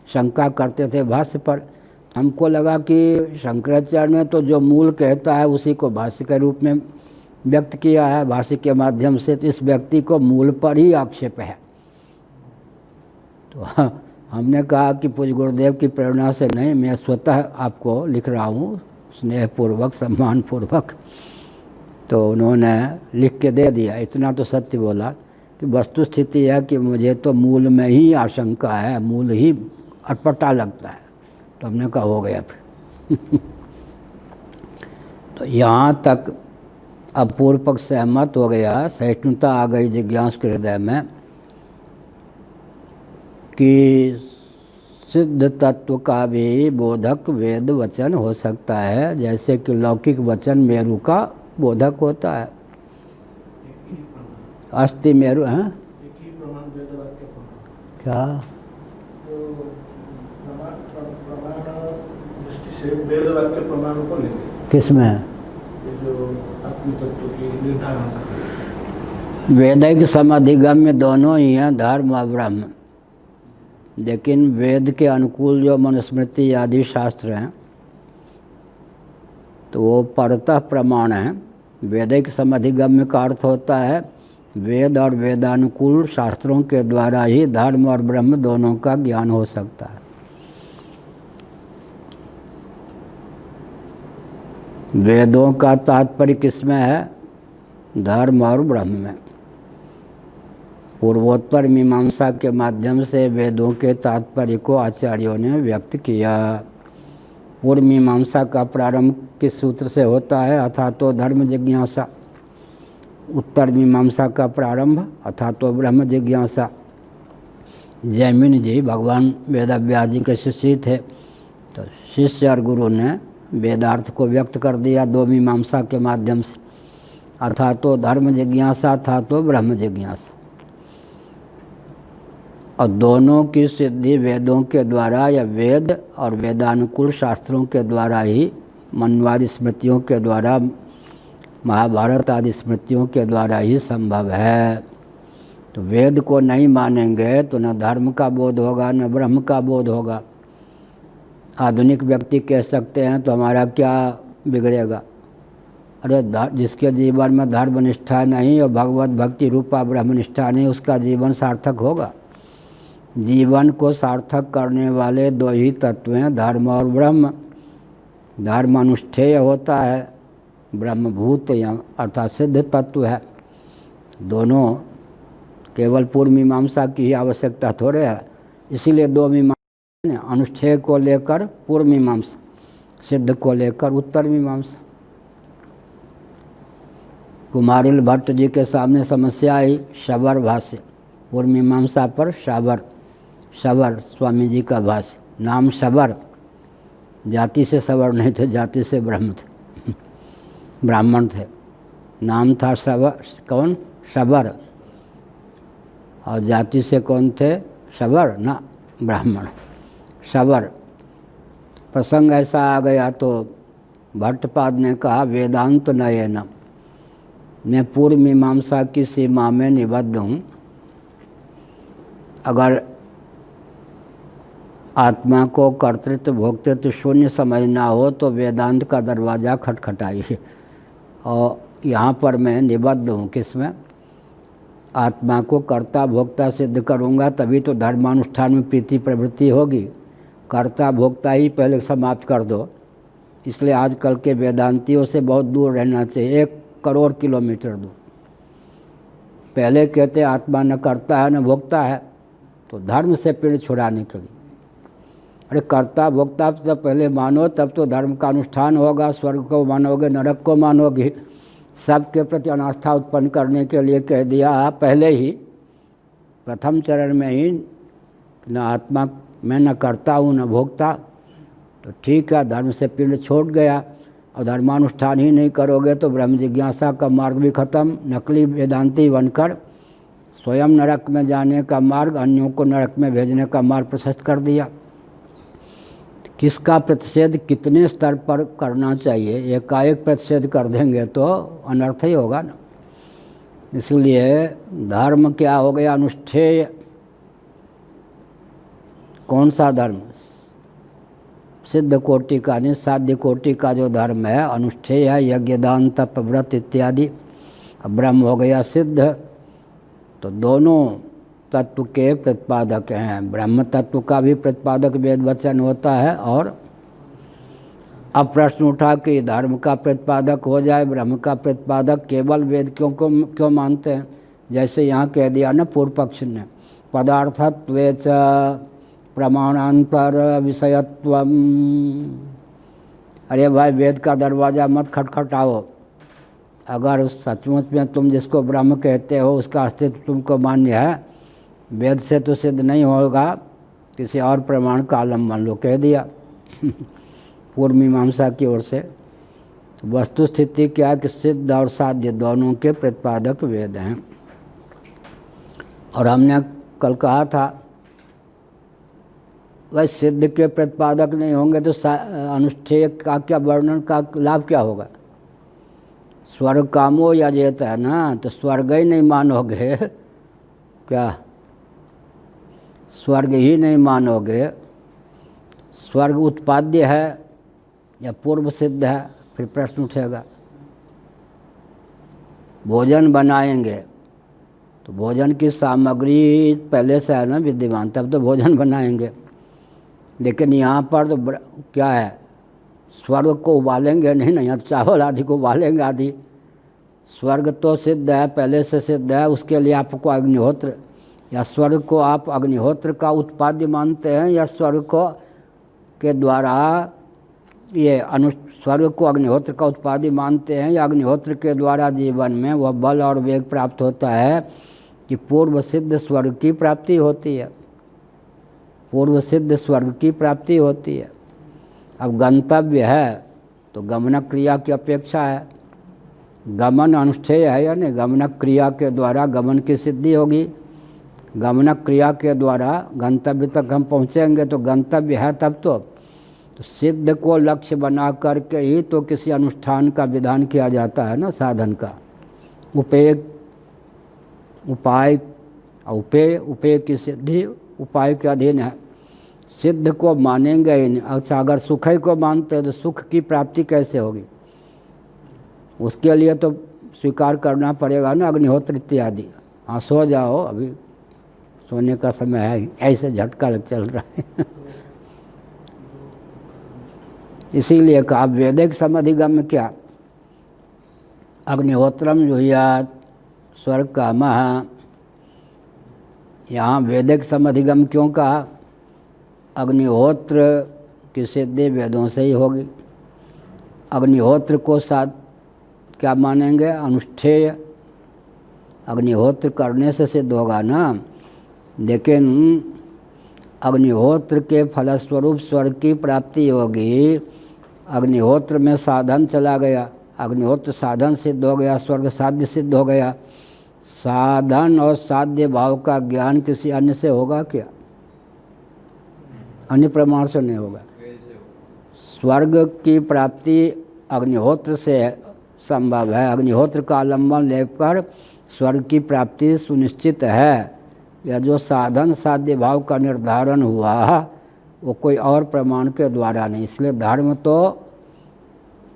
शंका करते थे भाष्य पर। हमको लगा कि शंकराचार्य ने तो जो मूल कहता है उसी को भाष्य के रूप में व्यक्त किया है भाष्य के माध्यम से, तो इस व्यक्ति को मूल पर ही आक्षेप है। तो हमने कहा कि पूज्य गुरुदेव की प्रेरणा से नहीं, मैं स्वतः आपको लिख रहा हूँ स्नेहपूर्वक सम्मानपूर्वक। तो उन्होंने लिख के दे दिया। इतना तो सत्य बोला कि वस्तु स्थिति है कि मुझे तो मूल में ही आशंका है, मूल ही अटपटा लगता है। तो हमने कहा हो गया फिर तो यहाँ तक अब पूर्व पक्ष सहमत हो गया, सहिष्णुता आ गई जिज्ञासु के हृदय में कि सिद्ध तत्व का भी बोधक वेद वचन हो सकता है, जैसे कि लौकिक वचन मेरु का बोधक होता है। अस्थि मेरु है क्या? वेद वाक्य प्रमाण को लेंगे किसमें? जो आत्म तत्व की निर्धारण, वैदिक समाधिगम्य दोनों ही हैं, धर्म और ब्रह्म। लेकिन वेद के अनुकूल जो मनुस्मृति आदि शास्त्र हैं तो वो परतः प्रमाण है। वैदिक समाधिगम्य का अर्थ होता है वेद और वेदानुकूल शास्त्रों के द्वारा ही धर्म और ब्रह्म दोनों का ज्ञान हो सकता है। वेदों का तात्पर्य किसमें है? धर्म और ब्रह्म में। पूर्वोत्तर मीमांसा के माध्यम से वेदों के तात्पर्य को आचार्यों ने व्यक्त किया। पूर्व मीमांसा का प्रारंभ किस सूत्र से होता है? अथातो धर्म जिज्ञासा। उत्तर मीमांसा का प्रारंभ अथातो ब्रह्म जिज्ञासा। जैमिनी जी भगवान वेदव्यास जी के शिष्य थे, तो शिष्य और गुरु ने वेदार्थ को व्यक्त कर दिया दो मीमांसा के माध्यम से, अथातो धर्म जिज्ञासा अथातो ब्रह्म जिज्ञासा। और दोनों की सिद्धि वेदों के द्वारा या वेद और वेदानुकूल शास्त्रों के द्वारा ही, मनवादी स्मृतियों के द्वारा, महाभारत आदि स्मृतियों के द्वारा ही संभव है। तो वेद को नहीं मानेंगे तो न धर्म का बोध होगा न ब्रह्म का बोध होगा। आधुनिक व्यक्ति कह सकते हैं तो हमारा क्या बिगड़ेगा? अरे जिसके जीवन में धर्मनिष्ठा नहीं और भगवत भक्ति रूपा ब्रह्मनिष्ठा नहीं, उसका जीवन सार्थक होगा? जीवन को सार्थक करने वाले दो ही तत्व हैं, धर्म और ब्रह्म। धर्म अनुष्ठेय होता है, ब्रह्मभूत या अर्थात सिद्ध तत्व है। दोनों केवल पूर्व मीमांसा की ही आवश्यकता थोड़े है। इसीलिए दो मीमांसा ने, अनुष्ठेय को लेकर पूर्व मीमांसा, सिद्ध को लेकर उत्तर मीमांसा। कुमारिल भट्ट जी के सामने समस्या आई शबर भाष्य, पूर्व मीमांसा पर शबर स्वामी जी का भाष्य। नाम शबर, जाति से शबर नहीं थे, जाति से ब्रह्म थे, ब्राह्मण थे। नाम था शबर, कौन? शबर। और जाति से कौन थे? शबर ना, ब्राह्मण। शबर। प्रसंग ऐसा आ गया तो भट्टपाद ने कहा वेदांत नयन, मैं पूर्व मीमांसा की सीमा में निबद्ध हूँ। अगर आत्मा को कर्तृत्व भोक्तृत्व शून्य समझना हो तो वेदांत का दरवाज़ा खटखटाइए। और यहाँ पर मैं निबद्ध हूँ किसमें? आत्मा को कर्ता भोक्ता सिद्ध करूँगा तभी तो धर्मानुष्ठान में प्रीति प्रवृत्ति होगी। कर्ता भोक्ता ही पहले समाप्त कर दो। इसलिए आजकल के वेदांतियों से बहुत दूर रहना चाहिए, 1 करोड़ किलोमीटर दूर। पहले कहते आत्मा न करता है न भोगता है, तो धर्म से पीड़ छुड़ाने के लिए। अरे कर्ता भोक्ता तो पहले मानो, तब तो धर्म का अनुष्ठान होगा। स्वर्ग को मानोगे, नरक को मानोगे। सबके प्रति अनास्था उत्पन्न करने के लिए कह दिया पहले ही, प्रथम चरण में ही, न आत्मा मैं न करता हूँ न भोगता। तो ठीक है, धर्म से पिंड छोड़ गया। और धर्मानुष्ठान ही नहीं करोगे तो ब्रह्म जिज्ञासा का मार्ग भी खत्म। नकली वेदांती बनकर स्वयं नरक में जाने का मार्ग, अन्यों को नरक में भेजने का मार्ग प्रशस्त कर दिया। किसका प्रतिषेध कितने स्तर पर करना चाहिए? एकाएक प्रतिषेध कर देंगे तो अनर्थ ही होगा ना। इसलिए धर्म क्या हो गया? अनुष्ठेय। कौन सा धर्म? सिद्ध कोटि का नहीं, साध्य कोटि का जो धर्म है अनुष्ठेय है, यज्ञ दान तप व्रत इत्यादि। अब ब्रह्म हो गया सिद्ध। तो दोनों तत्व के प्रतिपादक हैं। ब्रह्म तत्व का भी प्रतिपादक वेद वचन होता है। और अब प्रश्न उठा कि धर्म का प्रतिपादक हो जाए, ब्रह्म का प्रतिपादक केवल वेद क्यों मानते हैं? जैसे यहाँ कह दिया ना पूर्व पक्ष ने, पदार्थत्वे च प्रमाणांतर विषयत्वम। अरे भाई, वेद का दरवाज़ा मत खटखटाओ। अगर सचमुच में तुम जिसको ब्रह्म कहते हो उसका अस्तित्व तुमको मान्य है, वेद से तो सिद्ध नहीं होगा, किसी और प्रमाण का आलम्बन लो, कह दिया पूर्व मीमांसा की ओर से। वस्तु स्थिति क्या है कि सिद्ध और साध्य दोनों के प्रतिपादक वेद हैं। और हमने कल कहा था वह सिद्ध के प्रतिपादक नहीं होंगे तो अनुष्ठेय का क्या वर्णन का लाभ क्या होगा? स्वर्ग कामो यजेत है ना, तो स्वर्ग ही नहीं मानोगे क्या? स्वर्ग ही नहीं मानोगे। स्वर्ग उत्पाद्य है या पूर्व सिद्ध है? फिर प्रश्न उठेगा। भोजन बनाएंगे तो भोजन की सामग्री पहले से है ना विद्यमान, तब तो भोजन बनाएंगे। लेकिन यहाँ पर तो क्या है? स्वर्ग को उबालेंगे नहीं ना, यहाँ चावल आदि को उबालेंगे आदि। स्वर्ग तो सिद्ध है, पहले से सिद्ध है, उसके लिए आपको अग्निहोत्र, या स्वर्ग को आप अग्निहोत्र का उत्पाद्य मानते हैं, या स्वर्ग को के द्वारा ये स्वर्ग को अग्निहोत्र का उत्पाद्य मानते हैं, या अग्निहोत्र के द्वारा जीवन में वह बल और वेग प्राप्त होता है कि पूर्व सिद्ध स्वर्ग की प्राप्ति होती है। पूर्व सिद्ध स्वर्ग की प्राप्ति होती है। अब गंतव्य है तो गमनक क्रिया की अपेक्षा है। गमन अनुष्ठेय है या नहीं? गमनक क्रिया के द्वारा गमन की सिद्धि होगी। गमनक क्रिया के द्वारा गंतव्य तक हम पहुँचेंगे तो गंतव्य है तब तो सिद्ध को लक्ष्य बना करके ही तो किसी अनुष्ठान का विधान किया जाता है ना, साधन का। उपेय की सिद्धि उपाय के अधीन है। सिद्ध को मानेंगे ही नहीं। अच्छा, अगर सुख को मानते हैं तो सुख की प्राप्ति कैसे होगी? उसके लिए तो स्वीकार करना पड़ेगा ना अग्निहोत्र इत्यादि। हाँ, सो जाओ, अभी सोने का समय है, ऐसे झटका लग चल रहा है इसीलिए कहा वैदिक समधिगम क्या? अग्निहोत्रम जुह्यात् स्वर्ग कामः। यहाँ वैदिक समधिगम क्यों कहा? अग्निहोत्र की सिद्धि वेदों से ही होगी। अग्निहोत्र को साथ क्या मानेंगे? अनुष्ठेय। अग्निहोत्र करने से सिद्ध होगा ना। लेकिन अग्निहोत्र के फलस्वरूप स्वर्ग की प्राप्ति होगी। अग्निहोत्र में साधन चला गया, अग्निहोत्र साधन सिद्ध हो गया, स्वर्ग साध्य सिद्ध हो गया। साधन और साध्य भाव का ज्ञान किसी अन्य से होगा क्या? अन्य प्रमाण से नहीं होगा। स्वर्ग की प्राप्ति अग्निहोत्र से संभव है। अग्निहोत्र का आलम्बन लेकर स्वर्ग की प्राप्ति सुनिश्चित है। यह जो साधन साध्य भाव का निर्धारण हुआ वो कोई और प्रमाण के द्वारा नहीं। इसलिए धर्म तो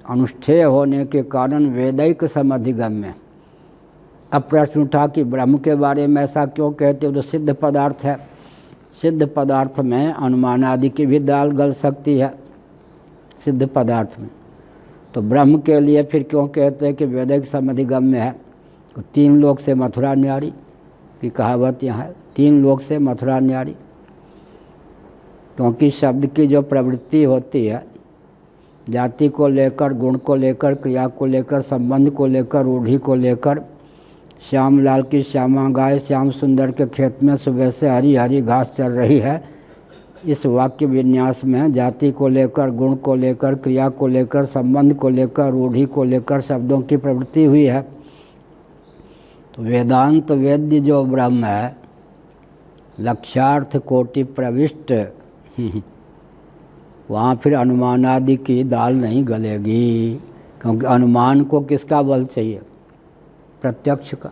अनुष्ठेय होने के कारण वैदिक समधिगम्य। अब प्रश्न उठा कि ब्रह्म के बारे में ऐसा क्यों कहते हो, तो सिद्ध पदार्थ है। सिद्ध पदार्थ में अनुमान आदि की भी दाल गल सकती है सिद्ध पदार्थ में। तो ब्रह्म के लिए फिर क्यों कहते हैं कि वैदिक समधिगम्य है। तो 3 लोक से मथुरा न्यारी की कहावत यहाँ है, 3 लोक से मथुरा न्यारी। क्योंकि शब्द की जो प्रवृत्ति होती है जाति को लेकर, गुण को लेकर, क्रिया को लेकर, संबंध को लेकर, रूढ़ी को लेकर, श्याम लाल की श्यामा गाय श्याम सुंदर के खेत में सुबह से हरी हरी घास चल रही है, इस वाक्य विन्यास में जाति को लेकर, गुण को लेकर, क्रिया को लेकर, संबंध को लेकर, रूढ़ी को लेकर शब्दों की प्रवृत्ति हुई है। तो वेदांत वेद्य जो ब्रह्म है लक्ष्यार्थ कोटि प्रविष्ट, वहाँ फिर अनुमान आदि की दाल नहीं गलेगी। क्योंकि अनुमान को किसका बल चाहिए, प्रत्यक्ष का।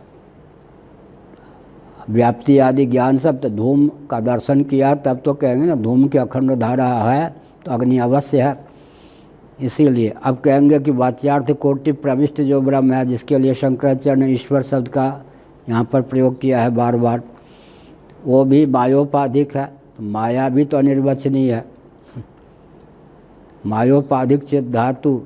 व्याप्ति आदि ज्ञान सब, तो धूम का दर्शन किया तब तो कहेंगे ना धूम की अखंड धारा है तो अग्नि अवश्य है। इसीलिए अब कहेंगे कि वाच्यार्थ कोटि प्रविष्ट जो ब्रह्म है, जिसके लिए शंकराचार्य ने ईश्वर शब्द का यहाँ पर प्रयोग किया है बार बार, वो भी मायोपाधिक है। तो माया भी तो अनिर्वचनीय है। मायोपाधिक चित धातु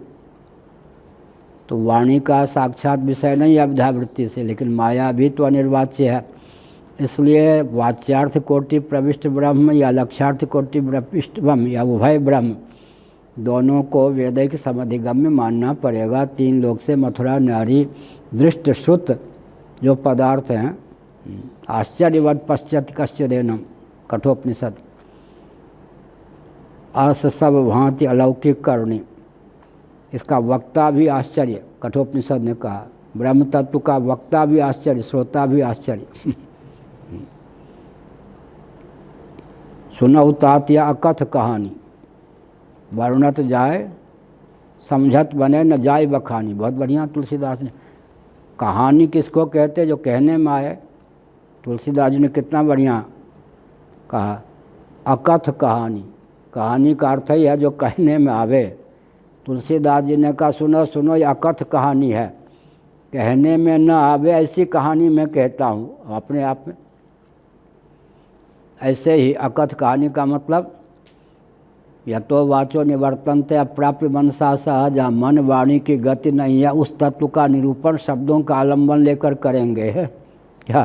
तो वाणी का साक्षात विषय नहीं है अविद्यावृत्ति से, लेकिन माया भी तो अनिर्वाच्य है। इसलिए वाच्यार्थ कोटि प्रविष्ट ब्रह्म या लक्ष्यार्थ कोटि प्रविष्ट ब्रह्म या उभय ब्रह्म दोनों को वैदिक समधिगम्य मानना पड़ेगा। 3 लोक से मथुरा नारी दृष्ट श्रुत जो पदार्थ हैं, आश्चर्यवत पश्चात कश्चिदेनम कठोपनिषद, अस सब भांति अलौकिक करणी, इसका वक्ता भी आश्चर्य कठोपनिषद ने कहा। ब्रह्म तत्व का वक्ता भी आश्चर्य, श्रोता भी आश्चर्य। सुनहु तात या अकथ कहानी, वर्णत जाए समझत बने न जाए बखानी। बहुत बढ़िया तुलसीदास ने। कहानी किसको कहते जो कहने में आए, तुलसीदास जी ने कितना बढ़िया कहा, अकथ कहानी। कहानी का अर्थ ही है जो कहने में आवे। तुलसीदास जी ने कहा सुनो सुनो ये अकथ कहानी है, कहने में न आवे ऐसी कहानी मैं कहता हूँ अपने आप में। ऐसे ही अकथ कहानी का मतलब यतो वाचो निवर्तनते अप्राप्य मनसा सहज, जहाँ मन वाणी की गति नहीं है उस तत्व का निरूपण शब्दों का आलम्बन लेकर करेंगे। क्या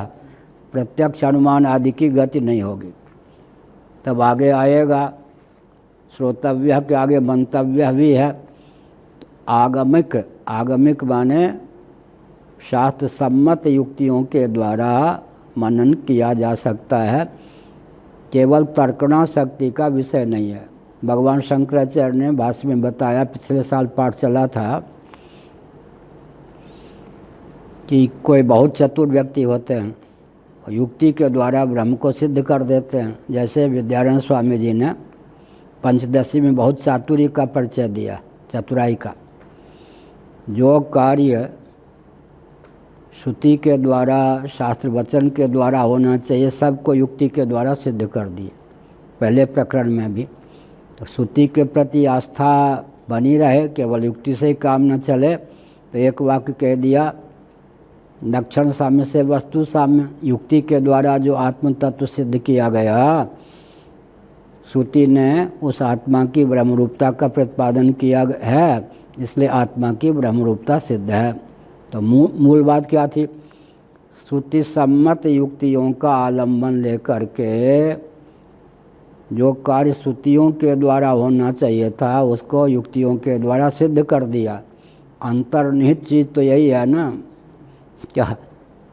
प्रत्यक्ष अनुमान आदि की गति नहीं होगी। तब आगे आएगा श्रोतव्य के आगे मंतव्य भी है। आगमिक, आगमिक माने शास्त्र सम्मत युक्तियों के द्वारा मनन किया जा सकता है, केवल तर्कणा शक्ति का विषय नहीं है। भगवान शंकराचार्य ने भाष्य में बताया, पिछले साल पाठ चला था, कि कोई बहुत चतुर व्यक्ति होते हैं और युक्ति के द्वारा ब्रह्म को सिद्ध कर देते हैं। जैसे विद्यारण्य स्वामी जी ने पंचदशी में बहुत चातुर्य का परिचय दिया, चतुराई का। जो कार्य श्रुति के द्वारा, शास्त्र वचन के द्वारा होना चाहिए, सबको युक्ति के द्वारा सिद्ध कर दिए पहले प्रकरण में भी। तो श्रुति के प्रति आस्था बनी रहे, केवल युक्ति से ही काम न चले, तो एक वाक्य कह दिया, लक्षण साम्य से वस्तु साम्य। युक्ति के द्वारा जो आत्म तत्व सिद्ध किया गया, श्रुति ने उस आत्मा की ब्रह्मरूपता का प्रतिपादन किया है, इसलिए आत्मा की ब्रह्मरूपता सिद्ध है। तो मूल बात क्या थी, श्रुति सम्मत युक्तियों का आलम्बन लेकर के जो कार्य श्रुतियों के द्वारा होना चाहिए था उसको युक्तियों के द्वारा सिद्ध कर दिया। अंतर्निहित चीज़ तो यही है ना, क्या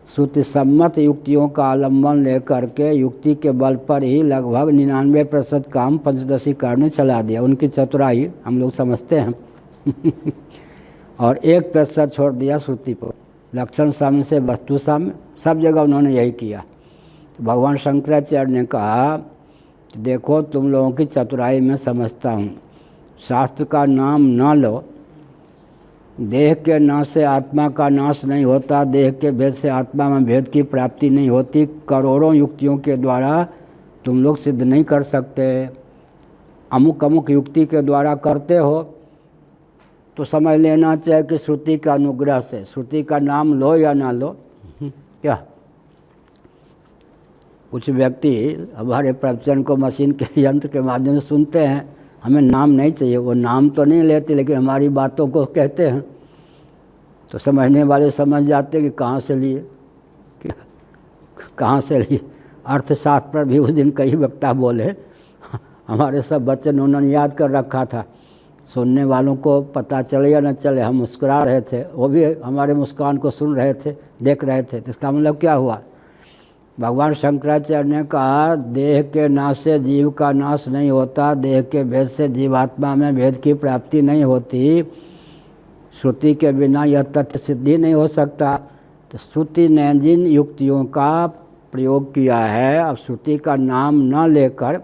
श्रुति सम्मत युक्तियों का आलम्बन लेकर के युक्ति के बल पर ही लगभग 99% काम पंचदशी कार ने चला दिया। उनकी चतुराई हम लोग समझते हैं। और 1% छोड़ दिया श्रुति पर, लक्षण साम्य से वस्तु साम्य, सब जगह उन्होंने यही किया। तो भगवान शंकराचार्य ने कहा, देखो तुम लोगों की चतुराई में समझता हूँ, शास्त्र का नाम ना लो, देह के नाश से आत्मा का नाश नहीं होता, देह के भेद से आत्मा में भेद की प्राप्ति नहीं होती। करोड़ों युक्तियों के द्वारा तुम लोग सिद्ध नहीं कर सकते। अमुक अमुक युक्ति के द्वारा करते हो तो समझ लेना चाहिए कि श्रुति का अनुग्रह से, श्रुति का नाम लो या ना लो, क्या कुछ व्यक्ति हमारे प्रवचन को मशीन के यंत्र के माध्यम से सुनते हैं, हमें नाम नहीं चाहिए, वो नाम तो नहीं लेते लेकिन हमारी बातों को कहते हैं, तो समझने वाले समझ जाते कि कहाँ से लिए, कहाँ से लिए। अर्थशास्त्र पर भी उस दिन कई वक्ता बोले, हमारे सब वचन उन्होंने याद कर रखा था, सुनने वालों को पता चले या न चले हम मुस्कुरा रहे थे, वो भी हमारे मुस्कान को सुन रहे थे, देख रहे थे। तो इसका मतलब क्या हुआ, भगवान शंकराचार्य ने कहा देह के नाश से जीव का नाश नहीं होता, देह के भेद से जीवात्मा में भेद की प्राप्ति नहीं होती, श्रुति के बिना यह तथ्य सिद्धि नहीं हो सकता। तो श्रुति ने जिन युक्तियों का प्रयोग किया है, अब श्रुति का नाम न लेकर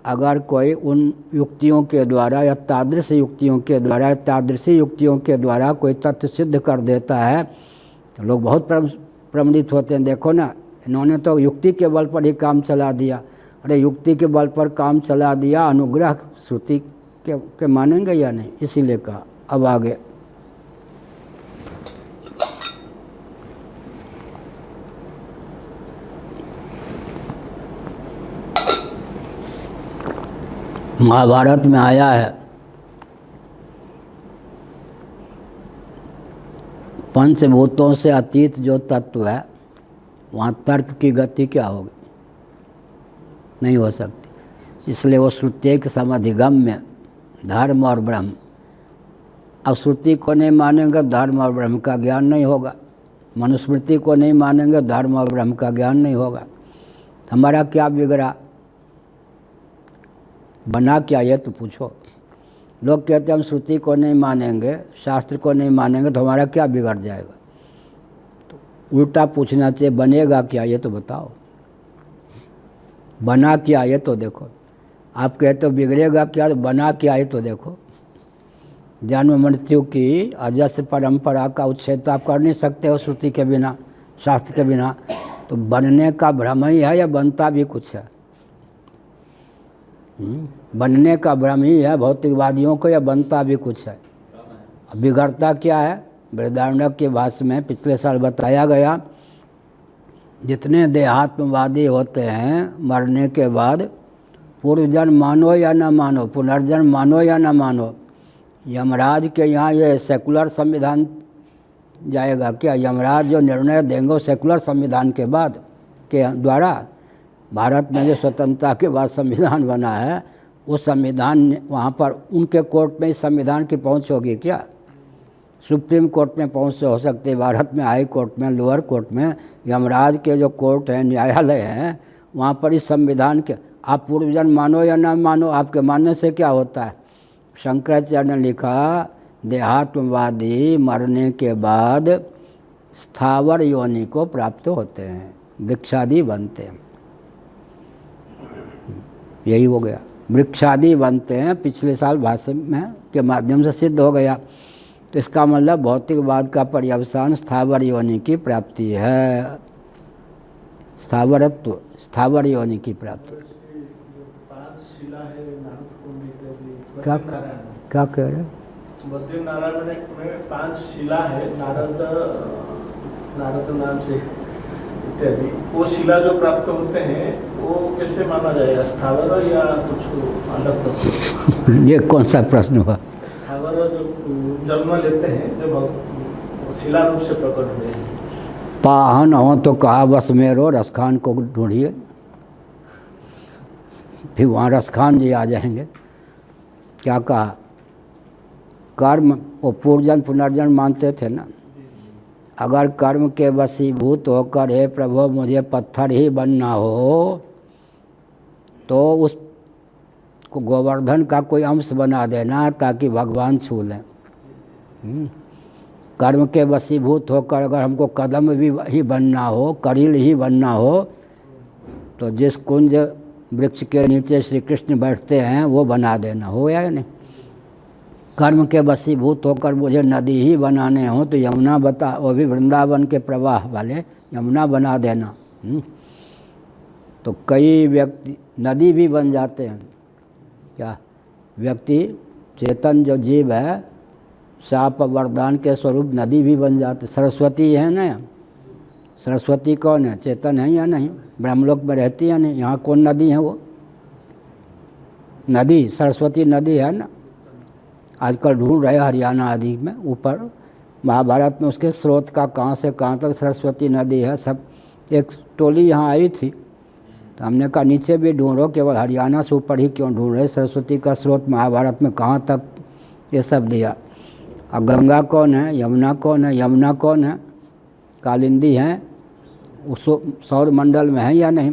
अगर कोई उन युक्तियों के द्वारा या तादृश युक्तियों के द्वारा, तादृशी युक्तियों के द्वारा कोई तथ्य सिद्ध कर देता है तो लोग बहुत प्रमोदित होते हैं। देखो ना, इन्होंने तो युक्ति के बल पर ही काम चला दिया। अरे युक्ति के बल पर काम चला दिया, अनुग्रह श्रुति के मानेंगे या नहीं, इसीलिए कहा। अब आगे महाभारत में आया है, पंचभूतों से अतीत जो तत्व है वहाँ तर्क की गति क्या होगी, नहीं हो सकती। इसलिए वो श्रुति के समधिगम्य धर्म और ब्रह्म। अब श्रुति को नहीं मानेंगे धर्म और ब्रह्म का ज्ञान नहीं होगा, मनुस्मृति को नहीं मानेंगे धर्म और ब्रह्म का ज्ञान नहीं होगा। हमारा क्या बिगड़ा, बना क्या ये तो पूछो। लोग कहते हैं हम श्रुति को नहीं मानेंगे, शास्त्र को नहीं मानेंगे तो हमारा क्या बिगड़ जाएगा। तो उल्टा पूछना चाहिए, बनेगा क्या ये तो बताओ, बना क्या ये तो देखो। आप कहते हो बिगड़ेगा क्या, तो बना क्या ये तो देखो। जन्म मृत्यु की अजस्र परंपरा का उच्छेद तो आप कर नहीं सकते हो श्रुति के बिना, शास्त्र के बिना। तो बनने का भ्रम ही है या बनता भी कुछ है, बनने का भ्रम ही है भौतिकवादियों को, या बनता भी कुछ है। बिगड़ता क्या है, बृहदारण्यक के भाष्य में पिछले साल बताया गया, जितने देहात्मवादी होते हैं मरने के बाद पूर्व जन्म मानो या न मानो, पुनर्जन्म मानो या न मानो, यमराज के यहाँ ये सेकुलर संविधान जाएगा क्या। यमराज जो निर्णय देंगे सेकुलर संविधान के बाद के द्वारा, भारत में जो स्वतंत्रता के बाद संविधान बना है उस संविधान वहाँ पर उनके कोर्ट में इस संविधान की पहुँच होगी क्या। सुप्रीम कोर्ट में पहुँच हो सकती है, भारत में हाई कोर्ट में, लोअर कोर्ट में, यमराज के जो कोर्ट हैं, न्यायालय हैं, वहाँ पर इस संविधान के आप पूर्वजन्म मानो या ना मानो, आपके मानने से क्या होता है। शंकराचार्य ने लिखा देहात्मवादी मरने के बाद स्थावर योनि को प्राप्त होते हैं, वृक्षादि बनते हैं। यही हो गया, वृक्षादि बनते हैं, पिछले साल भाषण में के माध्यम से सिद्ध हो गया। तो इसका मतलब भौतिकवाद का पर्यवसान स्थावर योनि की प्राप्ति है, स्थावरत्व, स्थावर योनि की प्राप्ति। क्या क्या कह रहे हैं, बद्री नारायण में 5 शिला है, नारद नाम से इत्यादि, वो शिला जो प्राप्त होते हैं वो कैसे माना जाएगा, स्थावर या कुछ अलग? ये कौन सा प्रश्न हुआ। स्थावर जो जन्म लेते हैं जब शिला रूप से प्रकट हुए हैं। पाहन हो तो कहा बस मेरो रसखान को ढूंढिए, फिर वहाँ रसखान जी आ जाएंगे। क्या कहा, कर्म वो पूर्वजन्म पुनर्जन्म मानते थे ना, अगर कर्म के वशीभूत होकर हे प्रभु मुझे पत्थर ही बनना हो तो उस को गोवर्धन का कोई अंश बना देना ताकि भगवान छू लें। कर्म के वशीभूत होकर अगर हमको कदम भी ही बनना हो, करील ही बनना हो, तो जिस कुंज वृक्ष के नीचे श्री कृष्ण बैठते हैं वो बना देना, हो या नहीं। कर्म के वशीभूत होकर मुझे नदी ही बनाने हो तो यमुना बता, वो भी वृंदावन के प्रवाह वाले यमुना बना देना। तो कई व्यक्ति नदी भी बन जाते हैं। क्या व्यक्ति चेतन जो जीव है शाप वरदान के स्वरूप नदी भी बन जाते। सरस्वती है ना, सरस्वती कौन है? चेतन है या नहीं? ब्रह्मलोक में रहती है नहीं? यहाँ कौन नदी है? वो नदी सरस्वती नदी है ना। आजकल ढूंढ रहे हरियाणा आदि में ऊपर महाभारत में उसके स्रोत का कहाँ से कहाँ तक सरस्वती नदी है। सब एक टोली यहाँ आई थी तो हमने कहा नीचे भी ढूंढो, केवल हरियाणा से ऊपर ही क्यों ढूंढ रहे? सरस्वती का स्रोत महाभारत में कहाँ तक ये सब दिया। और गंगा कौन है? यमुना कौन है? यमुना कौन है? कालिंदी है, उस सौर मंडल में है या नहीं?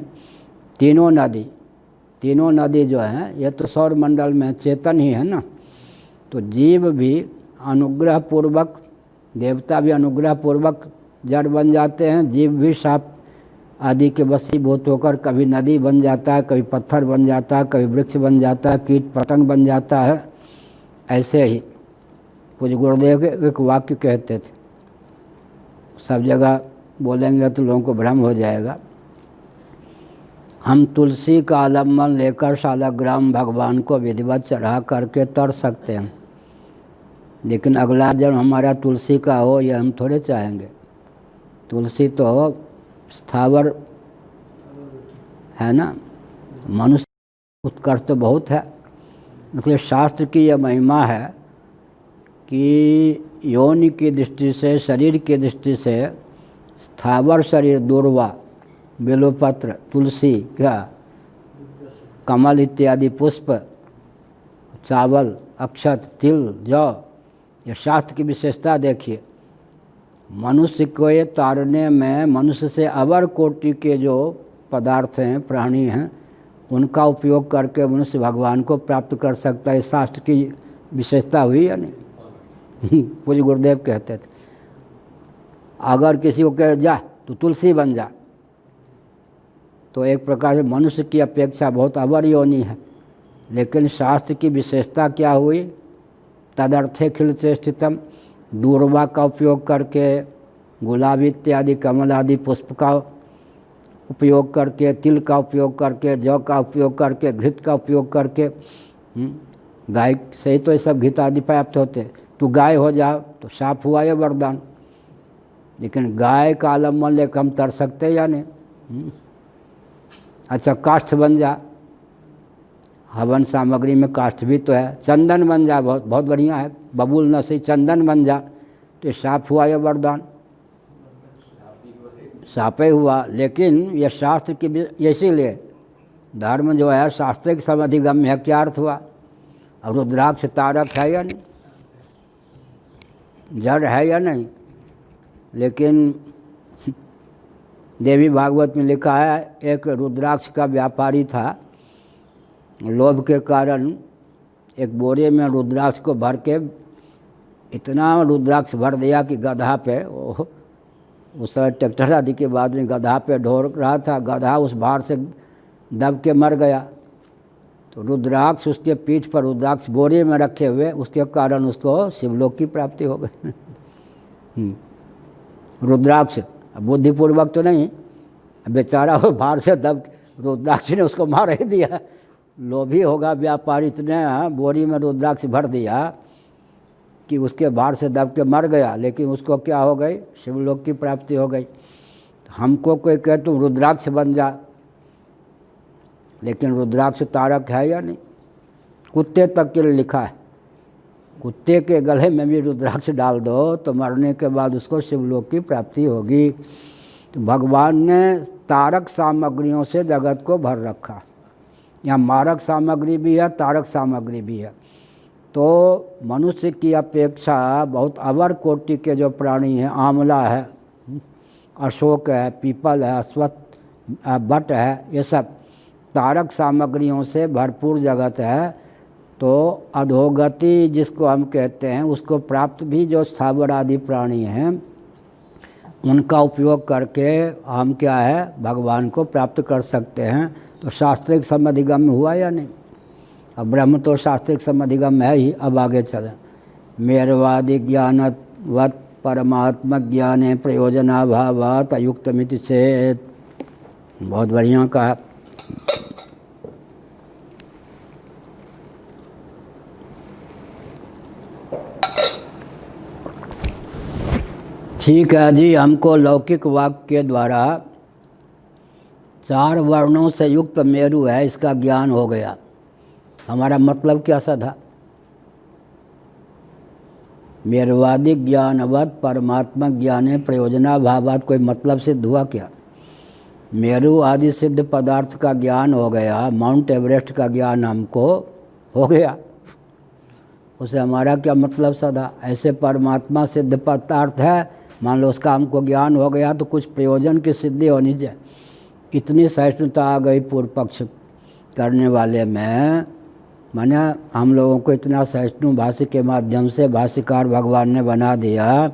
तीनों नदी जो है ये तो सौर मंडल में चेतन ही है ना। तो जीव भी अनुग्रह पूर्वक, देवता भी अनुग्रह पूर्वक जड़ बन जाते हैं, जीव भी साप आदि के वशीभूत होकर कभी नदी बन जाता है, कभी पत्थर बन जाता है, कभी वृक्ष बन जाता है, कीट पतंग बन जाता है। ऐसे ही कुछ गुरुदेव के एक वाक्य कहते थे, सब जगह बोलेंगे तो लोगों को भ्रम हो जाएगा। हम तुलसी का आलम्बन लेकर शालाग्राम भगवान को विधिवत चढ़ा करके तर सकते हैं, लेकिन अगला जन्म हमारा तुलसी का हो यह हम थोड़े चाहेंगे। तुलसी तो स्थावर है ना, मनुष्य उत्कर्ष तो बहुत है। इसलिए शास्त्र की यह महिमा है कि योनि की दृष्टि से, शरीर की दृष्टि से स्थावर शरीर दूर्वा, बेलोपत्र, तुलसी, क्या कमल इत्यादि पुष्प, चावल, अक्षत, तिल, जौ, ये शास्त्र की विशेषता देखिए। मनुष्य को ये तारने में मनुष्य से अवर कोटि के जो पदार्थ हैं, प्राणी हैं, उनका उपयोग करके मनुष्य भगवान को प्राप्त कर सकता है। शास्त्र की विशेषता हुई या नहीं? पूज्य गुरुदेव कहते थे अगर किसी को कहे जा तो तुलसी बन जा, तो एक प्रकार से मनुष्य की अपेक्षा बहुत अवर योनि है। लेकिन शास्त्र की विशेषता क्या हुई? तदर्थे खिल चेष्टितम, दूर्वा का उपयोग करके, गुलाब इत्यादि कमल आदि पुष्प का उपयोग करके, तिल का उपयोग करके, जौ का उपयोग करके, घृत का उपयोग करके, गाय से ही तो ये सब घृत आदि प्राप्त होते। तू गाय हो जा तो साफ हुआ ये वरदान। लेकिन गाय का आलम्बन लेकर हम तर सकते या नहीं? अच्छा काष्ठ बन जा, हवन सामग्री में काष्ठ भी तो है। चंदन बन जा, बहुत बहुत बढ़िया है, बबूल न सही चंदन बन जा, तो साफ हुआ यह वरदान, साफे हुआ। लेकिन यह शास्त्र की इसीलिए धर्म जो है शास्त्रिक समधिगम्य है। क्या अर्थ हुआ? और रुद्राक्ष तारक है या नहीं? जड़ है या नहीं? लेकिन देवी भागवत में लिखा है एक रुद्राक्ष का व्यापारी था, लोभ के कारण एक बोरे में रुद्राक्ष को भर के इतना रुद्राक्ष भर दिया कि गधा पे, उस समय ट्रैक्टर आदि के बाद में गधा पे ढो रहा था, गधा उस भार से दब के मर गया। तो रुद्राक्ष उसके पीठ पर, रुद्राक्ष बोरे में रखे हुए, उसके कारण उसको शिवलोक की प्राप्ति हो गई। रुद्राक्ष बुद्धिपूर्वक तो नहीं, बेचारा वो भार से दब, रुद्राक्ष ने उसको मार ही दिया। लोभी होगा व्यापारी, इतने बोरी में रुद्राक्ष भर दिया कि उसके भार से दब के मर गया, लेकिन उसको क्या हो गई? शिवलोक की प्राप्ति हो गई। हमको कोई कहे तुम रुद्राक्ष बन जा, लेकिन रुद्राक्ष तारक है या नहीं? कुत्ते तक के लिए लिखा है, कुत्ते के गले में भी रुद्राक्ष डाल दो तो मरने के बाद उसको शिवलोक की प्राप्ति होगी। तो भगवान ने तारक सामग्रियों से जगत को भर रखा। यहाँ मारक सामग्री भी है, तारक सामग्री भी है। तो मनुष्य की अपेक्षा बहुत अवर कोटि के जो प्राणी हैं, आंवला है, अशोक है, पीपल है, अश्वत्थ, बट है, ये सब तारक सामग्रियों से भरपूर जगत है। तो अधोगति जिसको हम कहते हैं उसको प्राप्त भी जो स्थावर आदि प्राणी हैं उनका उपयोग करके हम क्या है भगवान को प्राप्त कर सकते हैं। तो शास्त्रिक समधिगम्य हुआ या नहीं? अब ब्रह्म तो शास्त्रिक समधिगम्य है ही। अब आगे चलें। मेरवादि ज्ञानवत् परमात्म ज्ञाने प्रयोजनाभावात् अयुक्तमिति चेत्। बहुत बढ़िया कहा। ठीक है जी, हमको लौकिक वाक्य के द्वारा 4 वर्णों से युक्त मेरु है इसका ज्ञान हो गया। हमारा मतलब क्या सा था? मेरुवादि ज्ञानवत् परमात्मा ज्ञाने प्रयोजनाभावात्, कोई मतलब सिद्ध हुआ क्या? मेरु आदि सिद्ध पदार्थ का ज्ञान हो गया, माउंट एवरेस्ट का ज्ञान हमको हो गया, उसे हमारा क्या मतलब सा था? ऐसे परमात्मा सिद्ध पदार्थ है, मान लो उसका हमको ज्ञान हो गया तो कुछ प्रयोजन की सिद्धि होनी चाहिए। इतनी सहिष्णुता आ गई पूर्व पक्ष करने वाले में, माने हम लोगों को इतना सहिष्णु भाष्य के माध्यम से भाष्यकार भगवान ने बना दिया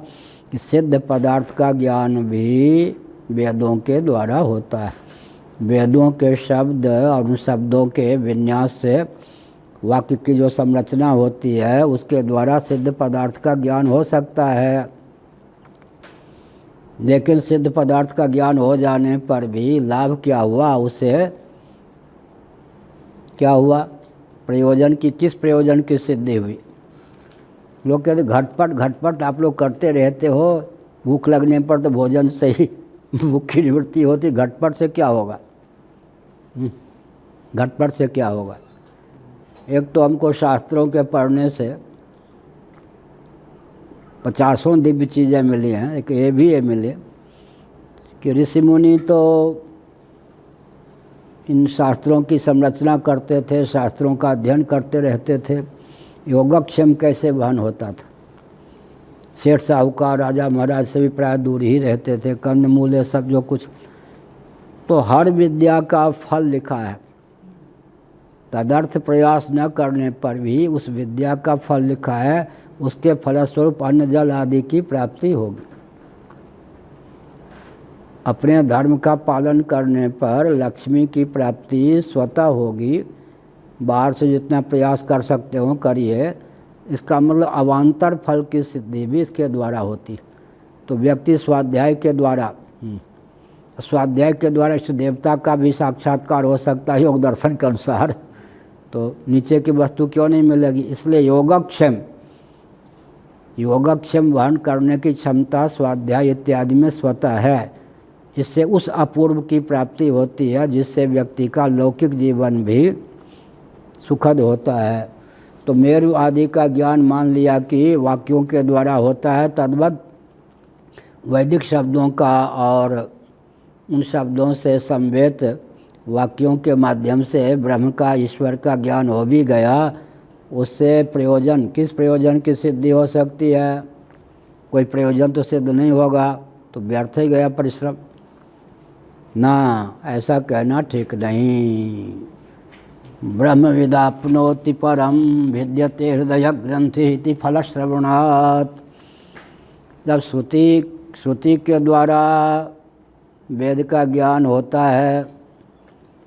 कि सिद्ध पदार्थ का ज्ञान भी वेदों के द्वारा होता है। वेदों के शब्द और उन शब्दों के विन्यास से वाक्य की जो संरचना होती है उसके द्वारा सिद्ध पदार्थ का ज्ञान हो सकता है। लेकिन सिद्ध पदार्थ का ज्ञान हो जाने पर भी लाभ क्या हुआ? उसे क्या हुआ? प्रयोजन की, किस प्रयोजन की सिद्धि हुई? लोग कहते घटपट घटपट आप लोग करते रहते हो, भूख लगने पर तो भोजन से ही भूख की निवृत्ति होती, घटपट से क्या होगा? घटपट से क्या होगा? एक तो हमको शास्त्रों के पढ़ने से 50 दिव्य चीज़ें मिली हैं, एक ये भी ये मिले कि ऋषि मुनि तो इन शास्त्रों की संरचना करते थे, शास्त्रों का अध्ययन करते रहते थे। योगक्षेम कैसे वहन होता था? सेठ साहूकार राजा महाराज से भी प्राय दूर ही रहते थे, कंद मूले सब जो कुछ। तो हर विद्या का फल लिखा है, तदर्थ प्रयास न करने पर भी उस विद्या का फल लिखा है, उसके फलस्वरूप अन्न जल आदि की प्राप्ति होगी। अपने धर्म का पालन करने पर लक्ष्मी की प्राप्ति स्वतः होगी। बाहर से जितना प्रयास कर सकते हो करिए, इसका मतलब अवान्तर फल की सिद्धि भी इसके द्वारा होती। तो व्यक्ति स्वाध्याय के द्वारा इष्ट देवता का भी साक्षात्कार हो सकता है योग दर्शन के अनुसार, तो नीचे की वस्तु क्यों नहीं मिलेगी? इसलिए योगक्षेम वहन करने की क्षमता स्वाध्याय इत्यादि में स्वतः है। इससे उस अपूर्व की प्राप्ति होती है जिससे व्यक्ति का लौकिक जीवन भी सुखद होता है। तो मेरु आदि का ज्ञान मान लिया कि वाक्यों के द्वारा होता है, तद्वत वैदिक शब्दों का और उन शब्दों से संवेत वाक्यों के माध्यम से ब्रह्म का, ईश्वर का ज्ञान हो भी गया। उससे प्रयोजन, किस प्रयोजन की सिद्धि हो सकती है? कोई प्रयोजन तो सिद्ध नहीं होगा, तो व्यर्थ ही गया परिश्रम ना। ऐसा कहना ठीक नहीं। ब्रह्म विदाप्नोति परम भिद्यते हृदय ग्रंथि इति फलश्रवणात्। जब श्रुति के द्वारा वेद का ज्ञान होता है,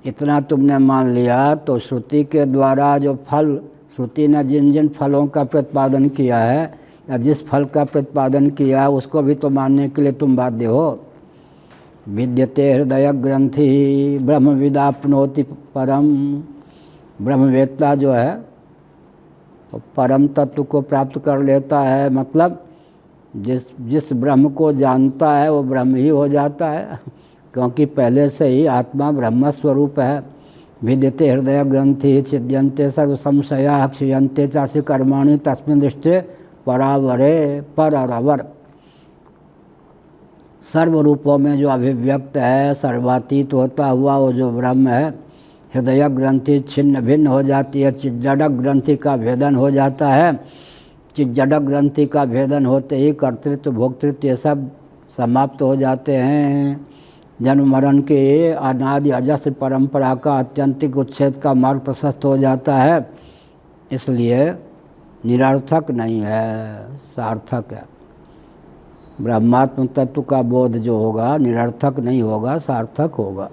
इतना तुमने मान लिया, तो श्रुति के द्वारा जो फल, श्रुति ने जिन जिन फलों का प्रतिपादन किया है या जिस फल का प्रतिपादन किया उसको भी तो मानने के लिए तुम बाध्य हो। विद्यते हृदय ग्रंथि ब्रह्म विदाप्नोति परम। ब्रह्मवेत्ता जो है वो परम तत्व को प्राप्त कर लेता है, मतलब जिस ब्रह्म को जानता है वो ब्रह्म ही हो जाता है, क्योंकि पहले से ही आत्मा ब्रह्म स्वरूप है। विद्यते हृदय ग्रंथि छिद्यन्ते सर्व संशया क्षीयन्ते चासि कर्माणि तस्मिन् दृष्टे परावरे परअवर। सर्व रूपों में जो अभिव्यक्त है, सर्वातीत होता हुआ वो जो ब्रह्म है, हृदय ग्रंथि छिन्न भिन्न हो जाती है, चिज्जडक ग्रंथि का भेदन हो जाता है। चिज्जडक ग्रंथि का भेदन होते ही कर्तृत्व भोक्तृत्व ये सब समाप्त हो जाते हैं। जन्म मरण के अनादि अजस्र परंपरा का अत्यंतिक उच्छेद का मार्ग प्रशस्त हो जाता है। इसलिए निरर्थक नहीं है, सार्थक है। ब्रह्मात्म तत्व का बोध जो होगा निरर्थक नहीं होगा, सार्थक होगा।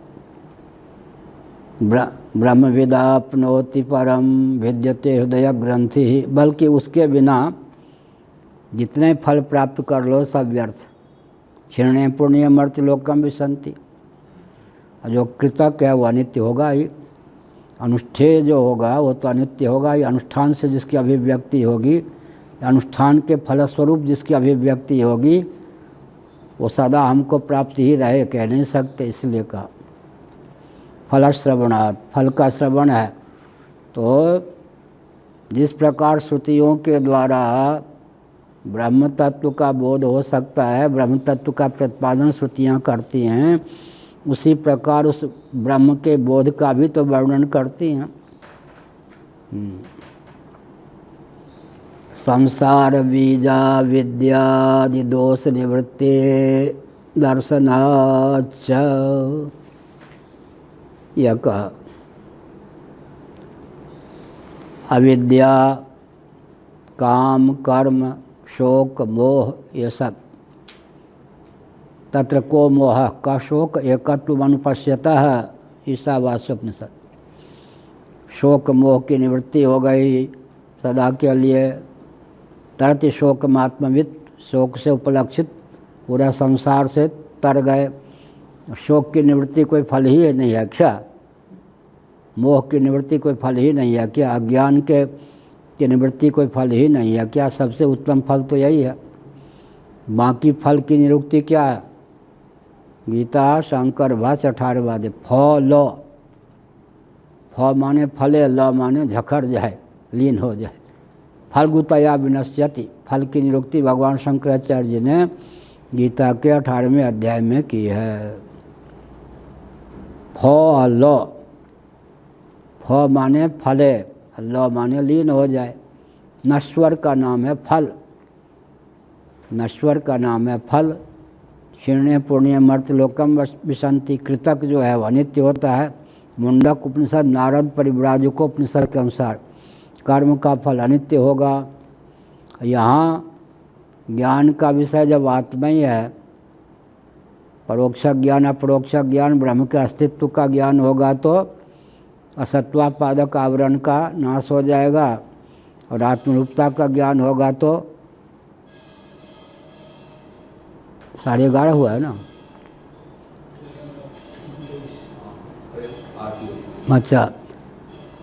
ब्रह्म विदाप्नोति परम भिद्यते हृदय ग्रंथि, बल्कि उसके बिना जितने फल प्राप्त कर लो सब व्यर्थ। क्षीणे पुण्य मर्त्य लोकम विसंति। जो कृतक है वो अनित्य होगा ही, अनुष्ठेय जो होगा वो तो अनित्य होगा ही। अनुष्ठान से जिसकी अभिव्यक्ति होगी, अनुष्ठान के फलस्वरूप जिसकी अभिव्यक्ति होगी, वो सदा हमको प्राप्त ही रहे कह नहीं सकते। इसलिए कहा फल श्रवणात्, फल का श्रवण है। तो जिस प्रकार श्रुतियों के द्वारा ब्रह्म तत्व का बोध हो सकता है, ब्रह्म तत्व का प्रतिपादन श्रुतियाँ करती हैं, उसी प्रकार उस ब्रह्म के बोध का भी तो वर्णन करती हैं। संसार बीजा विद्यादि दोष निवृत्ति दर्शनाच्च, यह कहा अविद्या, काम, कर्म, शोक, मोह, ये सब। तत्र को मोह का शोक एकत्व अनुपश्यतः, ईशावास्योपनिषद। शोक मोह की निवृत्ति हो गई सदा के लिए। तरति शोकमात्मवित्, शोक से उपलक्षित पूरा संसार से तर गए। शोक की निवृत्ति कोई फल ही नहीं है क्या? मोह की निवृत्ति कोई फल ही नहीं है क्या? अज्ञान की निवृत्ति कोई फल ही नहीं है क्या? सबसे उत्तम फल तो यही है। बाकी फल की निवृत्ति क्या है? गीता शंकर भाष्य 18 वादे फल, फ माने फले, ल माने झखर जाए, लीन हो जाए। फलगुतया विनश्यति, फल की निरुक्ति भगवान शंकराचार्य जी ने गीता के 18वें अध्याय में की है। फल, फ माने फले, ल माने लीन हो जाए। नश्वर का नाम है फल, नश्वर का नाम है फल। क्षीणे पुण्य मर्त्य लोकम विसंति, कृतक जो है वह नित्य होता है। मुंडक उपनिषद, नारद परिव्राजकोपनिषद के अनुसार कर्म का फल अनित्य होगा। यहाँ ज्ञान का विषय जब आत्मा ही है, परोक्ष ज्ञान अपरोक्ष ज्ञान, ब्रह्म के अस्तित्व का ज्ञान होगा तो असत्वापादक आवरण का नाश हो जाएगा, और आत्मरूपता का ज्ञान होगा तो 11:30 हुआ है ना। अच्छा,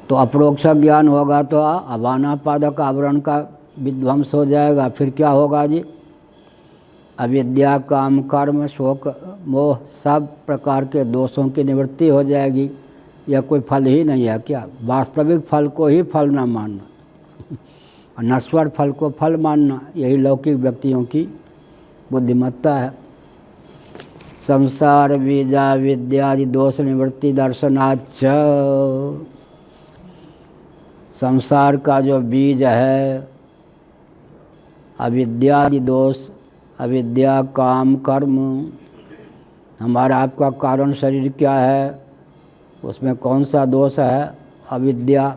तो अपरोक्ष ज्ञान होगा तो अभानापादक आवरण का विध्वंस हो जाएगा। फिर क्या होगा जी? अविद्या, काम, कर्म, शोक, मोह, सब प्रकार के दोषों की निवृत्ति हो जाएगी। यह कोई फल ही नहीं है क्या? वास्तविक फल को ही फल न मानना और नश्वर फल को फल मानना, यही लौकिक व्यक्तियों की बुद्धिमत्ता है। संसार बीजा विद्यादि दोष निवृत्ति दर्शनाच्च, संसार का जो बीज है अविद्यादि दोष, अविद्या, काम, कर्म। हमारा आपका कारण शरीर क्या है, उसमें कौन सा दोष है? अविद्या।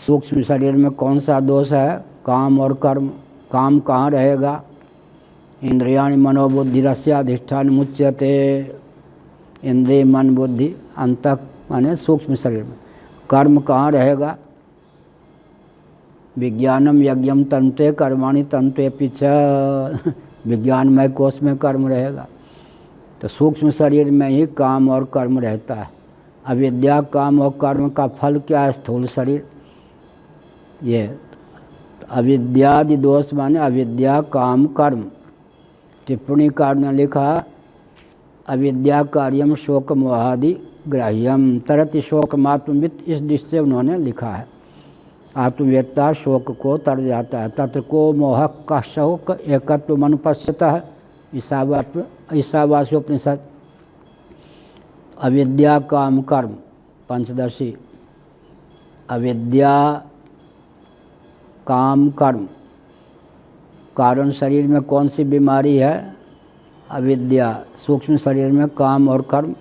सूक्ष्म शरीर में कौन सा दोष है? काम और कर्म। काम कहाँ रहेगा? इंद्रियाणि मनोबुद्धिरस्याधिष्ठान मुच्यते। इंद्रिय, मन, बुद्धि, अंतः माने सूक्ष्म शरीर में। कर्म कहाँ रहेगा? विज्ञानम यज्ञम तन्ते कर्माणि तन्तेऽपि च, विज्ञानमय कोश में कर्म रहेगा। तो सूक्ष्म शरीर में ही काम और कर्म रहता है। अविद्या, काम और कर्म का फल क्या है? स्थूल शरीर। ये अविद्यादि दोष माने अविद्या, काम, कर्म। टिप्पणीकार ने लिखा अविद्या कार्यम शोक मोहादि ग्राह्यम तरति शोकमात्मवित्, इस दृष्टि से उन्होंने लिखा है। आत्मवेत्ता शोक को तर जाता है। तत्र को मोह का शोक एकत्व अनुपश्यतः, ईशावास्योपनिषद। अविद्या, काम, कर्म, पंचदशी। अविद्या, काम, कर्म। कारण शरीर में कौन सी बीमारी है? अविद्या। सूक्ष्म शरीर में काम और कर्म।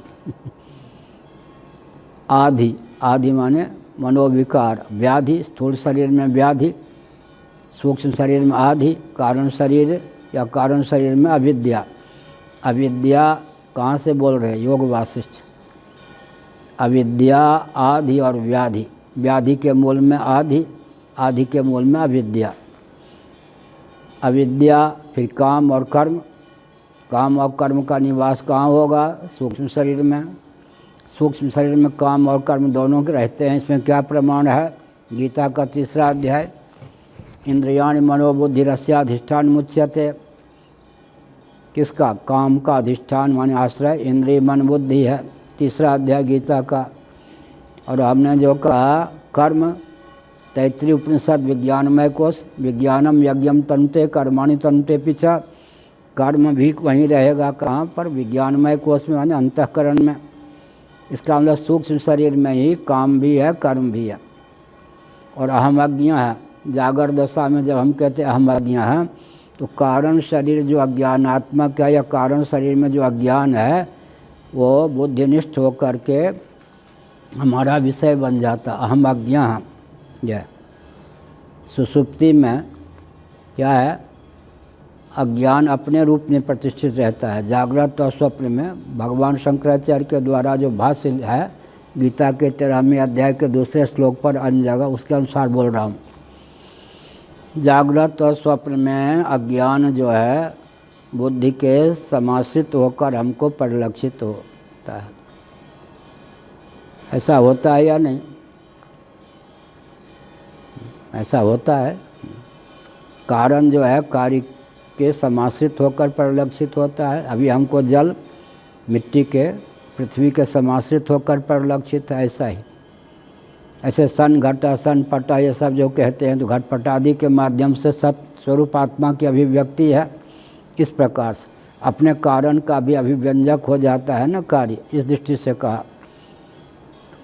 आधि, आधि माने मनोविकार, व्याधि। स्थूल शरीर में व्याधि, सूक्ष्म शरीर में आधि, कारण शरीर या कारण शरीर में अविद्या। अविद्या कहाँ से बोल रहे हैं? योग वासिष्ठ। अविद्या, आधि और व्याधि। व्याधि के मूल में आधि, आधि के मूल में अविद्या। अविद्या, फिर काम और कर्म। काम और कर्म का निवास कहाँ होगा? सूक्ष्म शरीर में। सूक्ष्म शरीर में काम और कर्म दोनों के रहते हैं। इसमें क्या प्रमाण है? गीता का 3रा अध्याय, इंद्रियाणि मनोबुद्धिरस्याधिष्ठान मुच्यते। किसका? काम का अधिष्ठान माने आश्रय इंद्रिय मन बुद्धि है, 3रा अध्याय गीता का। और हमने जो कहा कर्म, तैत्तिरीय उपनिषद विज्ञानमय कोश, विज्ञानम यज्ञम तनुते कर्माणि तनुते पिछा। कर्म भी वहीं रहेगा, कहाँ पर? विज्ञानमय कोश में, माने अंतःकरण में। इसका मतलब सूक्ष्म शरीर में ही काम भी है, कर्म भी है। और अहम अज्ञा है। जागर दशा में जब हम कहते हैं अहम अज्ञा है, तो कारण शरीर जो अज्ञानात्मक है, या कारण शरीर में जो अज्ञान है, वो बुद्धिनिष्ठ होकर के हमारा विषय बन जाता। अहम अज्ञा है। यह सुषुप्ति में क्या है? अज्ञान अपने रूप में प्रतिष्ठित रहता है। जागृत और स्वप्न में भगवान शंकराचार्य के द्वारा जो भाष्य है गीता के 13वें अध्याय के 2 श्लोक पर, अन्य जगह उसके अनुसार बोल रहा हूँ। जागृत और स्वप्न में अज्ञान जो है बुद्धि के समाश्रित होकर हमको परिलक्षित होता है। ऐसा होता है या नहीं? ऐसा होता है। कारण जो है कार्य के समाश्रित होकर परिलक्षित होता है। अभी हमको जल, मिट्टी के, पृथ्वी के समाश्रित होकर परिलक्षित है। ऐसा ही ऐसे सन घटा, सन पटा, ये सब जो कहते हैं, तो घटपट आदि के माध्यम से सत्य स्वरूप आत्मा की अभिव्यक्ति है। इस प्रकार से अपने कारण का भी अभिव्यंजक हो जाता है ना कार्य। इस दृष्टि से कहा,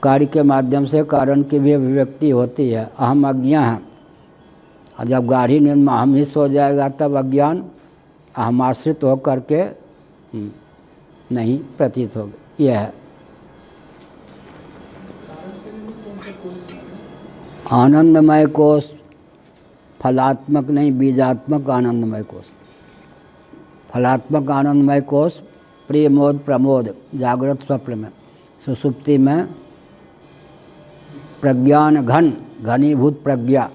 कार्य के माध्यम से कारण की भी अभिव्यक्ति होती है। अहम अज्ञा है। और जब गाढ़ी नींद में अहम हिस्स हो जाएगा, तब अज्ञान अहमाश्रित होकर के नहीं प्रतीत होगा। यह है आनंदमय कोश। फलात्मक नहीं, बीजात्मक आनंदमय कोश। फलात्मक आनंदमय कोश प्रिय मोद प्रमोद जागृत स्वप्न में। सुषुप्ति में प्रज्ञान घन, घनीभूत प्रज्ञा।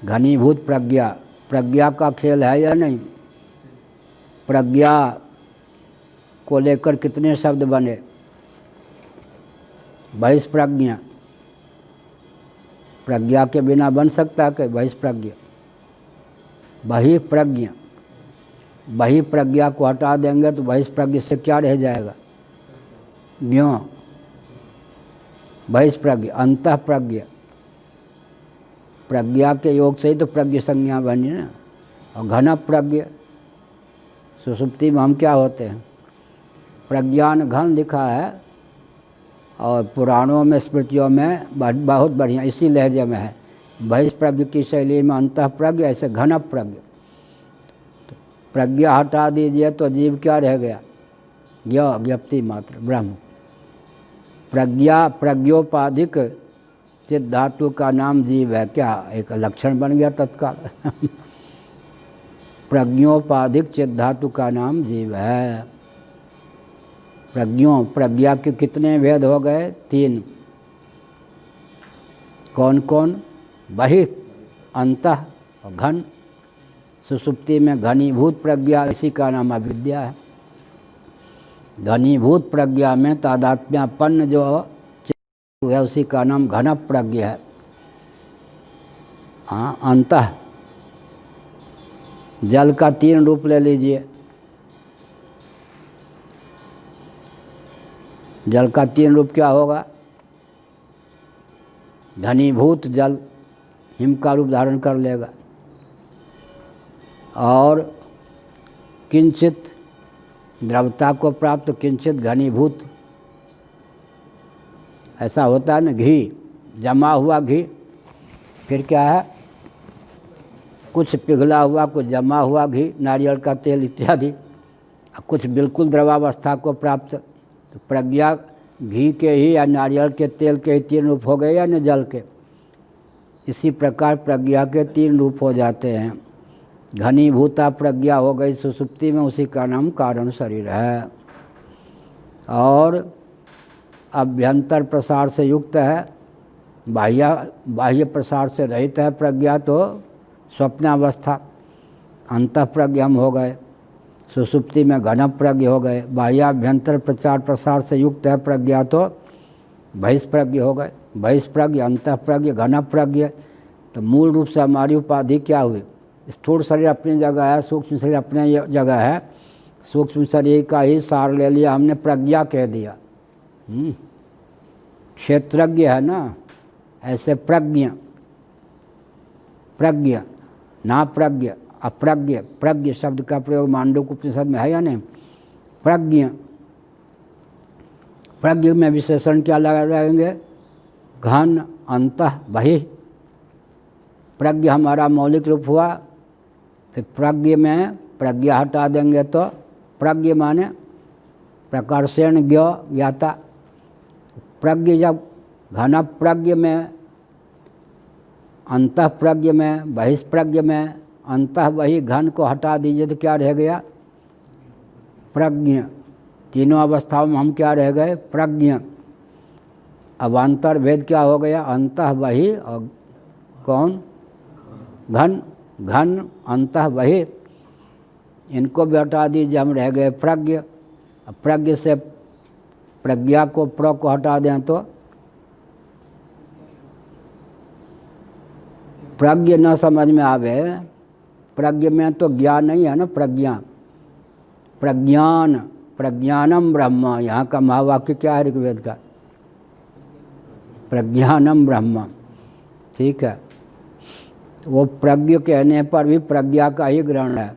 घनीभूत प्रज्ञा, प्रज्ञा का खेल है या नहीं? प्रज्ञा को लेकर कितने शब्द बने? बहिष्प्रज्ञा। प्रज्ञा के बिना बन सकता है बहिष्प्रज्ञा? बहिप्रज्ञा। बहिप्रज्ञा को हटा देंगे तो बहिष्प्रज्ञा से क्या रह जाएगा? ज्ञ। बहिष्प्रज्ञा, अंतः प्रज्ञा। प्रज्ञा के योग से ही तो प्रज्ञा संज्ञा बनी ना। और घन प्रज्ञा, सुषुप्ति में हम क्या होते हैं? प्रज्ञान घन लिखा है, और पुराणों में स्मृतियों में बहुत बढ़िया इसी लहजे में है। बहिष्प्रज्ञ की शैली में अंतः प्रज्ञ, ऐसे घन प्रज्ञ। तो प्रज्ञा हटा दीजिए तो जीव क्या रह गया? ज्ञप्ति मात्र ब्रह्म। प्रज्ञा, प्रज्ञोपाधिक चित धातु का नाम जीव है। क्या एक लक्षण बन गया तत्काल? प्रज्ञोपाधिक चित धातु का नाम जीव है। प्रज्ञों, प्रज्ञा के कितने भेद हो गए? 3। कौन कौन? बहि, अंतः और घन। सुषुप्ति में घनीभूत प्रज्ञा, इसी का नाम अविद्या है। घनीभूत प्रज्ञा में तादात्म्यापन्न जो चित्त है, उसी का नाम घन प्रज्ञा है। हाँ, अंतः। जल का 3 रूप ले लीजिए। जल का 3 रूप क्या होगा? घनीभूत जल हिम का रूप धारण कर लेगा, और किंचित द्रवता को प्राप्त, किंचित घनीभूत। ऐसा होता है ना, घी, जमा हुआ घी, फिर क्या है? कुछ पिघला हुआ, कुछ जमा हुआ घी, नारियल का तेल इत्यादि। कुछ बिल्कुल द्रवावस्था को प्राप्त। तो प्रज्ञा घी के ही या नारियल के तेल के ही 3 रूप हो गए, या न जल के। इसी प्रकार प्रज्ञा के 3 रूप हो जाते हैं। घनीभूता प्रज्ञा हो गई सुषुप्ति में, उसी का नाम कारण शरीर है। और अभ्यंतर प्रसार से युक्त है, बाह्य प्रसार से रहित है प्रज्ञा तो स्वप्नावस्था। अंतःप्रज्ञ हम हो गए, सुषुप्ति में घन प्रज्ञ हो गए, बाह्याभ्यंतर प्रचार प्रसार से युक्त है प्रज्ञा तो बहिष्प्रज्ञ हो गए, बहिष्प्रज्ञ अंतःप्रज्ञ घन प्रज्ञ। तो मूल रूप से हमारी उपाधि क्या हुई? स्थूल शरीर अपनी जगह है, सूक्ष्म शरीर अपनी जगह है, सूक्ष्म शरीर का ही सार ले लिया हमने, प्रज्ञा कह दिया। क्षेत्रज्ञ है ना, ऐसे प्रज्ञ, प्रज्ञ ना प्रज्ञ अप्रज्ञ, प्रज्ञ शब्द का प्रयोग मांडूक्य उपनिषद में है या नहीं? प्रज्ञ, प्रज्ञ में विशेषण क्या लगाएंगे? घन अंतः बहि। प्रज्ञ हमारा मौलिक रूप हुआ, फिर प्रज्ञ में प्रज्ञा हटा देंगे तो प्रज्ञ माने प्रकर्षण ज्ञाता। प्रज्ञ जब घन प्रज्ञ में, अंतः प्रज्ञ में, बहिष्प्रज्ञ में, अंतः बहि घन को हटा दीजिए तो क्या रह गया? प्रज्ञ। तीनों अवस्थाओं में हम क्या रह गए? प्रज्ञ। अब अंतर भेद क्या हो गया? अंतः बहि और कौन? घन। घन अंतः बहि, इनको भी हटा दीजिए, हम रह गए प्रज्ञ। अब प्रज्ञ से प्रज्ञा को प्र को हटा दें तो प्रज्ञ न समझ में आवे। प्रज्ञ में तो ज्ञान नहीं है ना, प्रज्ञा, प्रज्ञान, प्रज्ञानम ब्रह्म। यहाँ का महावाक्य क्या है ऋग्वेद का? प्रज्ञानम ब्रह्म। ठीक है, वो प्रज्ञ कहने पर भी प्रज्ञा का ही ग्रहण है।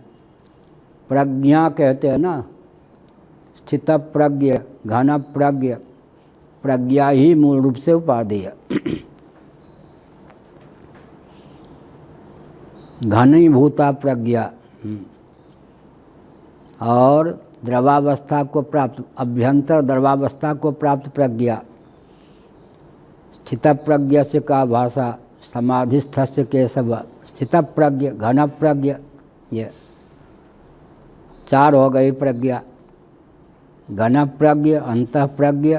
प्रज्ञा कहते हैं ना, स्थित प्रज्ञ, घन प्रज्ञ, प्रज्ञा ही मूल रूप से उपाधि है। घनीभूता प्रज्ञा और द्रवावस्था को प्राप्त, अभ्यंतर द्रवावस्था को प्राप्त प्रज्ञा। स्थित प्रज्ञ से का भाषा समाधिस्थ केशव। स्थित प्रज्ञ, घन प्रज्ञ, ये चार हो गई प्रज्ञा। घन प्रज्ञ, अंतः प्रज्ञ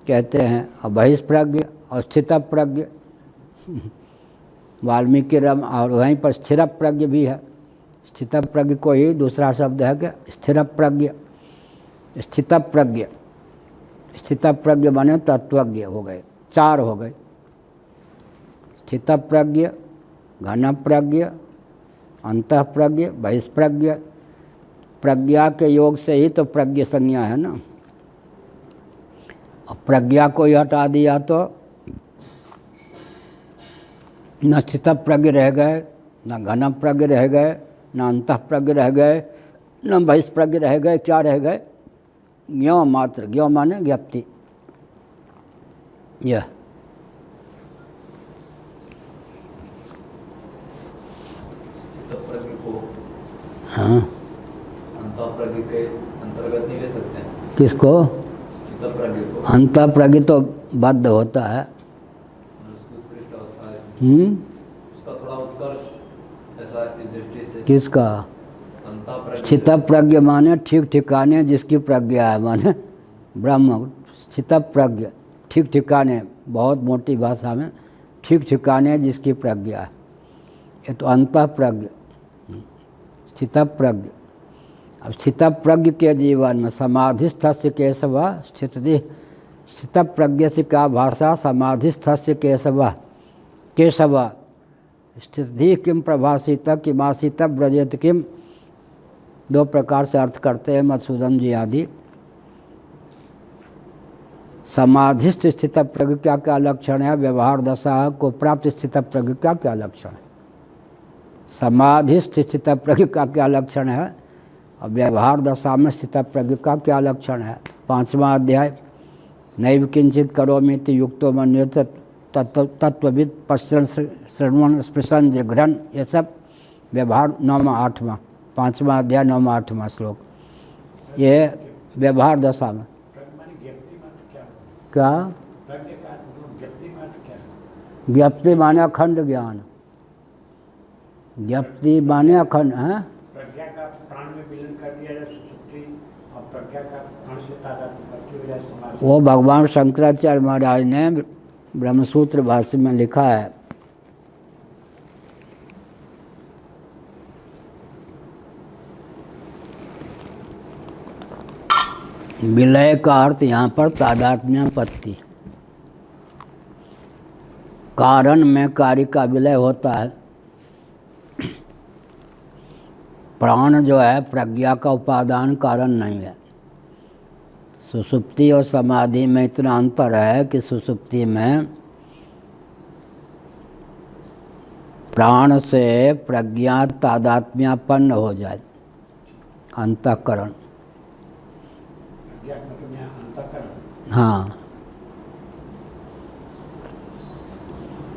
कहते हैं, और बहिष्प्रज्ञ और स्थित प्रज्ञ। वाल्मीकि रम और वहीं पर स्थिर प्रज्ञ भी है। स्थित प्रज्ञ को ही दूसरा शब्द है कि स्थिर प्रज्ञ, स्थित प्रज्ञ। स्थित प्रज्ञ बने तत्वज्ञ हो गए, चार हो गए। स्थित प्रज्ञ, घन प्रज्ञ, अंतः प्रज्ञ, बहिष्प्रज्ञ। प्रज्ञा के योग से ही तो प्रज्ञ संज्ञा है ना। और प्रज्ञा को ही हटा दिया तो न स्थित प्रज्ञ रह गए, न घन प्रज्ञ रह गए, न अंतः प्रज्ञ रह गए, न बहिष्प्रज्ञ रह गए। क्या रह गए? ज्ञो मात्र। ज्ञो माने ज्ञप्ति। यह हाँ, अंतःप्रज्ञ के अंतर्गत नहीं ले सकते हैं। किसको? स्थित प्रज्ञ को। अंतःप्रज्ञ तो बद्ध होता है। उसकी उत्कृष्ट अवस्था है। उसका थोड़ा उत्कर्ष ऐसा इस दृष्टि से। किसका? अंतःप्रज्ञ। स्थित प्रज्ञ माने ठीक ठिकाने जिसकी प्रज्ञा है, माने ब्रह्म। स्थित प्रज्ञ ठीक ठिकाने, बहुत मोटी भाषा में ठीक ठिकाने जिसकी प्रज्ञा है, ये तो अंतःप्रज्ञ, स्थित प्रज्ञ। अब स्थित प्रज्ञ के जीवन में समाधिस्थ केशव स्थिति। स्थित प्रज्ञ से क्या भाषा? समाधिस्थ केशव। केशव स्थिति किम प्रभासित किमासित ब्रजेत किम, दो प्रकार से अर्थ करते हैं मधुसूदन जी आदि। समाधिस्थ स्थित प्रज्ञ क्या क्या लक्षण है? व्यवहार दशा को प्राप्त स्थित प्रज्ञ का क्या लक्षण है? समाधिस्थ स्थित प्रज्ञ का क्या लक्षण है? और व्यवहार दशा में स्थित प्रज्ञ का क्या लक्षण है? 5वां अध्याय। नैव किंचित करोमीति युक्तो मन्येत तत्वविद पश्चन श्रवण स्पृशन जिघ्रन, ये सब व्यवहार 9वां 8वां 5वां अध्याय 9वां 8वां श्लोक। ये व्यवहार दशा में क्या? ज्ञप्ति माने अखंड ज्ञान। ज्ञप्ति माने अखंड है। प्रज्ञा का प्राण में विलीन कर दिया जाए सुषुप्ति, और प्रज्ञा का प्राण से तादात्म्य करते हुए समाधि। वो भगवान शंकराचार्य महाराज ने ब्रह्मसूत्र भाष्य में लिखा है। विलय का अर्थ यहाँ पर तादात्म्यापत्ति। कारण में कार्य का विलय होता है। प्राण जो है प्रज्ञा का उपादान कारण नहीं है। सुषुप्ति और समाधि में इतना अंतर है कि सुषुप्ति में प्राण से प्रज्ञा तादात्म्यापन्न हो जाए, अंतःकरण। हाँ,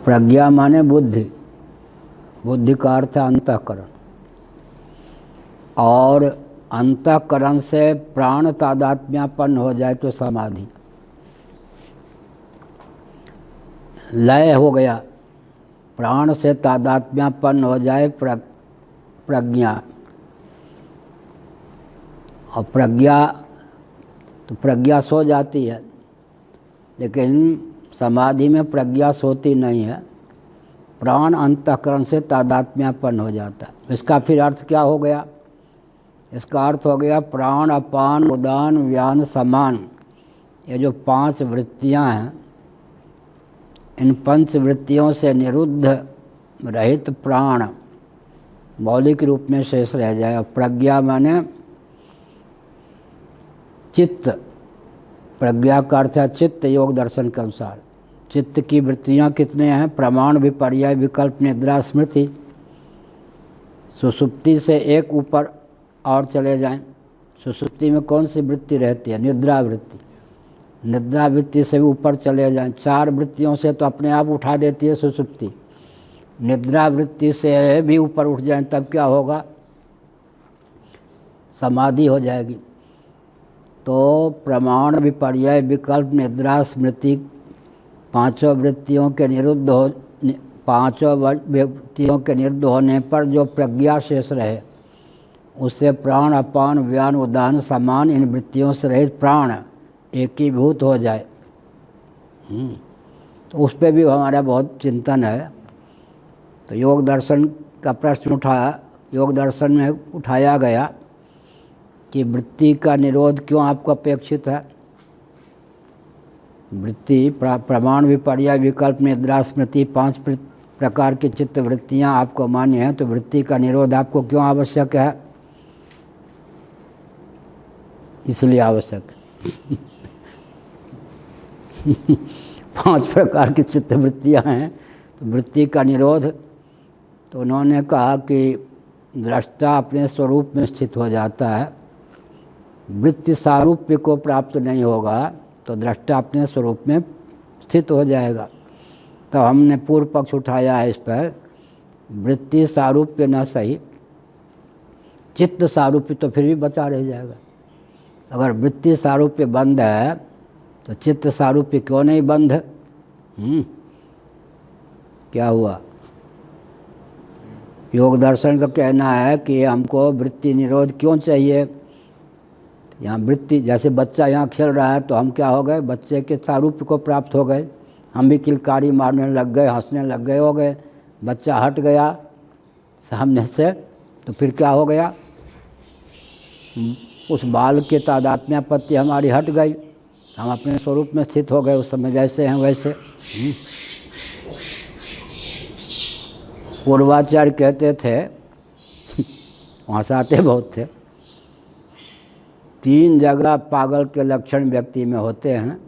प्रज्ञा माने बुद्धि, बुद्धि का अर्थ है अंतःकरण, और अंतःकरण से प्राण तादात्म्यापन्न हो जाए तो समाधि। लय हो गया, प्राण से तादात्म्यापन्न हो जाए प्रज्ञा, और प्रज्ञा तो प्रज्ञा सो जाती है, लेकिन समाधि में प्रज्ञा सोती नहीं है, प्राण अंतःकरण से तादात्म्यापन्न हो जाता है। इसका फिर अर्थ क्या हो गया? इसका अर्थ हो गया प्राण अपान उदान व्यान समान, ये जो 5 वृत्तियां हैं, इन 5 वृत्तियों से निरुद्ध रहित प्राण मौलिक रूप में शेष रह जाए। प्रज्ञा माने चित्त, प्रज्ञा का अर्थ है चित्त। योग दर्शन के अनुसार चित्त की वृत्तियां कितने हैं? प्रमाण, विपर्यय, विकल्प, निद्रा, स्मृति। सुषुप्ति से एक ऊपर और चले जाएं। सुषुप्ति में कौन सी वृत्ति रहती है? निद्रा वृत्ति। निद्रा वृत्ति से भी ऊपर चले जाएं। 4 वृत्तियों से तो अपने आप उठा देती है सुषुप्ति। निद्रा वृत्ति से भी ऊपर उठ जाएं तब क्या होगा? समाधि हो जाएगी। तो प्रमाण, विपर्यय, विकल्प, निद्रा, स्मृति, 5 वृत्तियों के निरुद्ध हो 5 वृत्तियों के निरुद्ध होने पर जो प्रज्ञा शेष रहे, उससे प्राण अपान व्यान उदान समान, इन वृत्तियों से रहित प्राण एकीभूत हो जाए। तो उस पर भी हमारा बहुत चिंतन है। तो योग दर्शन का प्रश्न उठाया, योग दर्शन में उठाया गया कि वृत्ति का निरोध क्यों आपको अपेक्षित है? वृत्ति प्रमाण, विपर्यय, विकल्प, निद्रा, स्मृति, 5 प्रकार की चित्त वृत्तियां आपको मान्य हैं, तो वृत्ति का निरोध आपको क्यों आवश्यक है? इसलिए आवश्यक 5 प्रकार की चित्त वृत्तियां हैं, तो वृत्ति का निरोध। तो उन्होंने कहा कि दृष्टा अपने स्वरूप में स्थित हो जाता है, वृत्ति सारूप्य को प्राप्त नहीं होगा तो दृष्टा अपने स्वरूप में स्थित हो जाएगा। तो हमने पूर्व पक्ष उठाया है इस पर, वृत्ति सारूप्य न सही, चित्त सारूप्य तो फिर भी बचा रह जाएगा। अगर वृत्ति सारूप्य बंद है तो चित्त सारूप्य क्यों नहीं बंद? क्या हुआ? योग दर्शन का कहना है कि हमको वृत्ति निरोध क्यों चाहिए। यहाँ वृत्ति, जैसे बच्चा यहाँ खेल रहा है तो हम क्या हो गए? बच्चे के सारूप्य को प्राप्त हो गए, हम भी किलकारी मारने लग गए, हंसने लग गए, हो गए। बच्चा हट गया सामने से तो फिर क्या हो गया? उस बाल के तादात्म्यापत्ति हमारी हट गई, हम अपने स्वरूप में स्थित हो गए। उस समय जैसे हैं वैसे। पूर्वाचार्य कहते थे, हंसाते बहुत थे, 3 जगह पागल के लक्षण व्यक्ति में होते हैं।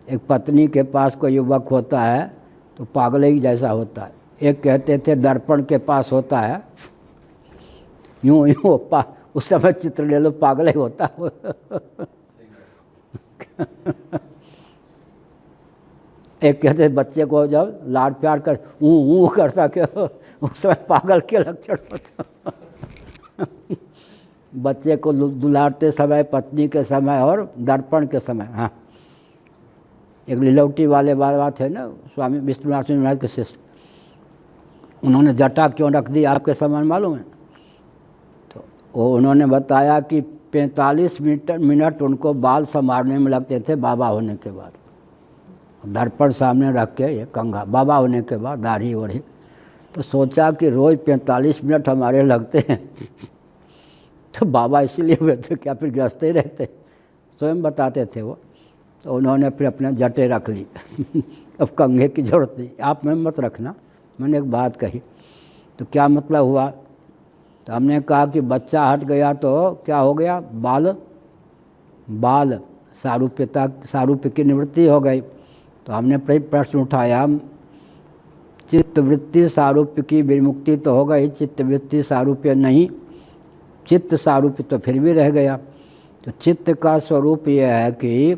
एक पत्नी के पास कोई युवक होता है तो पागल ही जैसा होता है। एक कहते थे दर्पण के पास होता है, यूं यूं उस समय चित्र ले लो, पागल ही होता है। एक कहते बच्चे को जब लाड प्यार कर ऊँ करता के उस समय पागल के लक्षण होता। बच्चे को दुलारते समय, पत्नी के समय और दर्पण के समय। हाँ, एक लीलौटी वाले बाबा थे ना, स्वामी विष्णुनाथ महाराज के शिष्य, उन्होंने जटा क्यों रख दी आपके समय मालूम है? तो वो उन्होंने बताया कि 45 मिनट उनको बाल संवारने में लगते थे बाबा होने के बाद। दर्पण सामने रख के ये कंघा, बाबा होने के बाद दाढ़ी ओढ़ी, तो सोचा कि रोज़ 45 मिनट हमारे लगते हैं तो बाबा इसीलिए हुए थे क्या फिर गृहस्थ ही रहते? स्वयं बताते थे वो। तो उन्होंने फिर अपने जटे रख ली अब कंघे की जरूरत नहीं, आप में मत रखना। मैंने एक बात कही तो क्या मतलब हुआ, तो हमने कहा कि बच्चा हट गया तो क्या हो गया, बाल सारूप्य की निवृत्ति हो गई। तो हमने प्रश्न उठाया, चित्तवृत्ति सारूप्य की विमुक्ति तो हो गई, चित्तवृत्ति सारूप्य नहीं, चित्त सारूप्य तो फिर भी रह गया। तो चित्त का स्वरूप यह है कि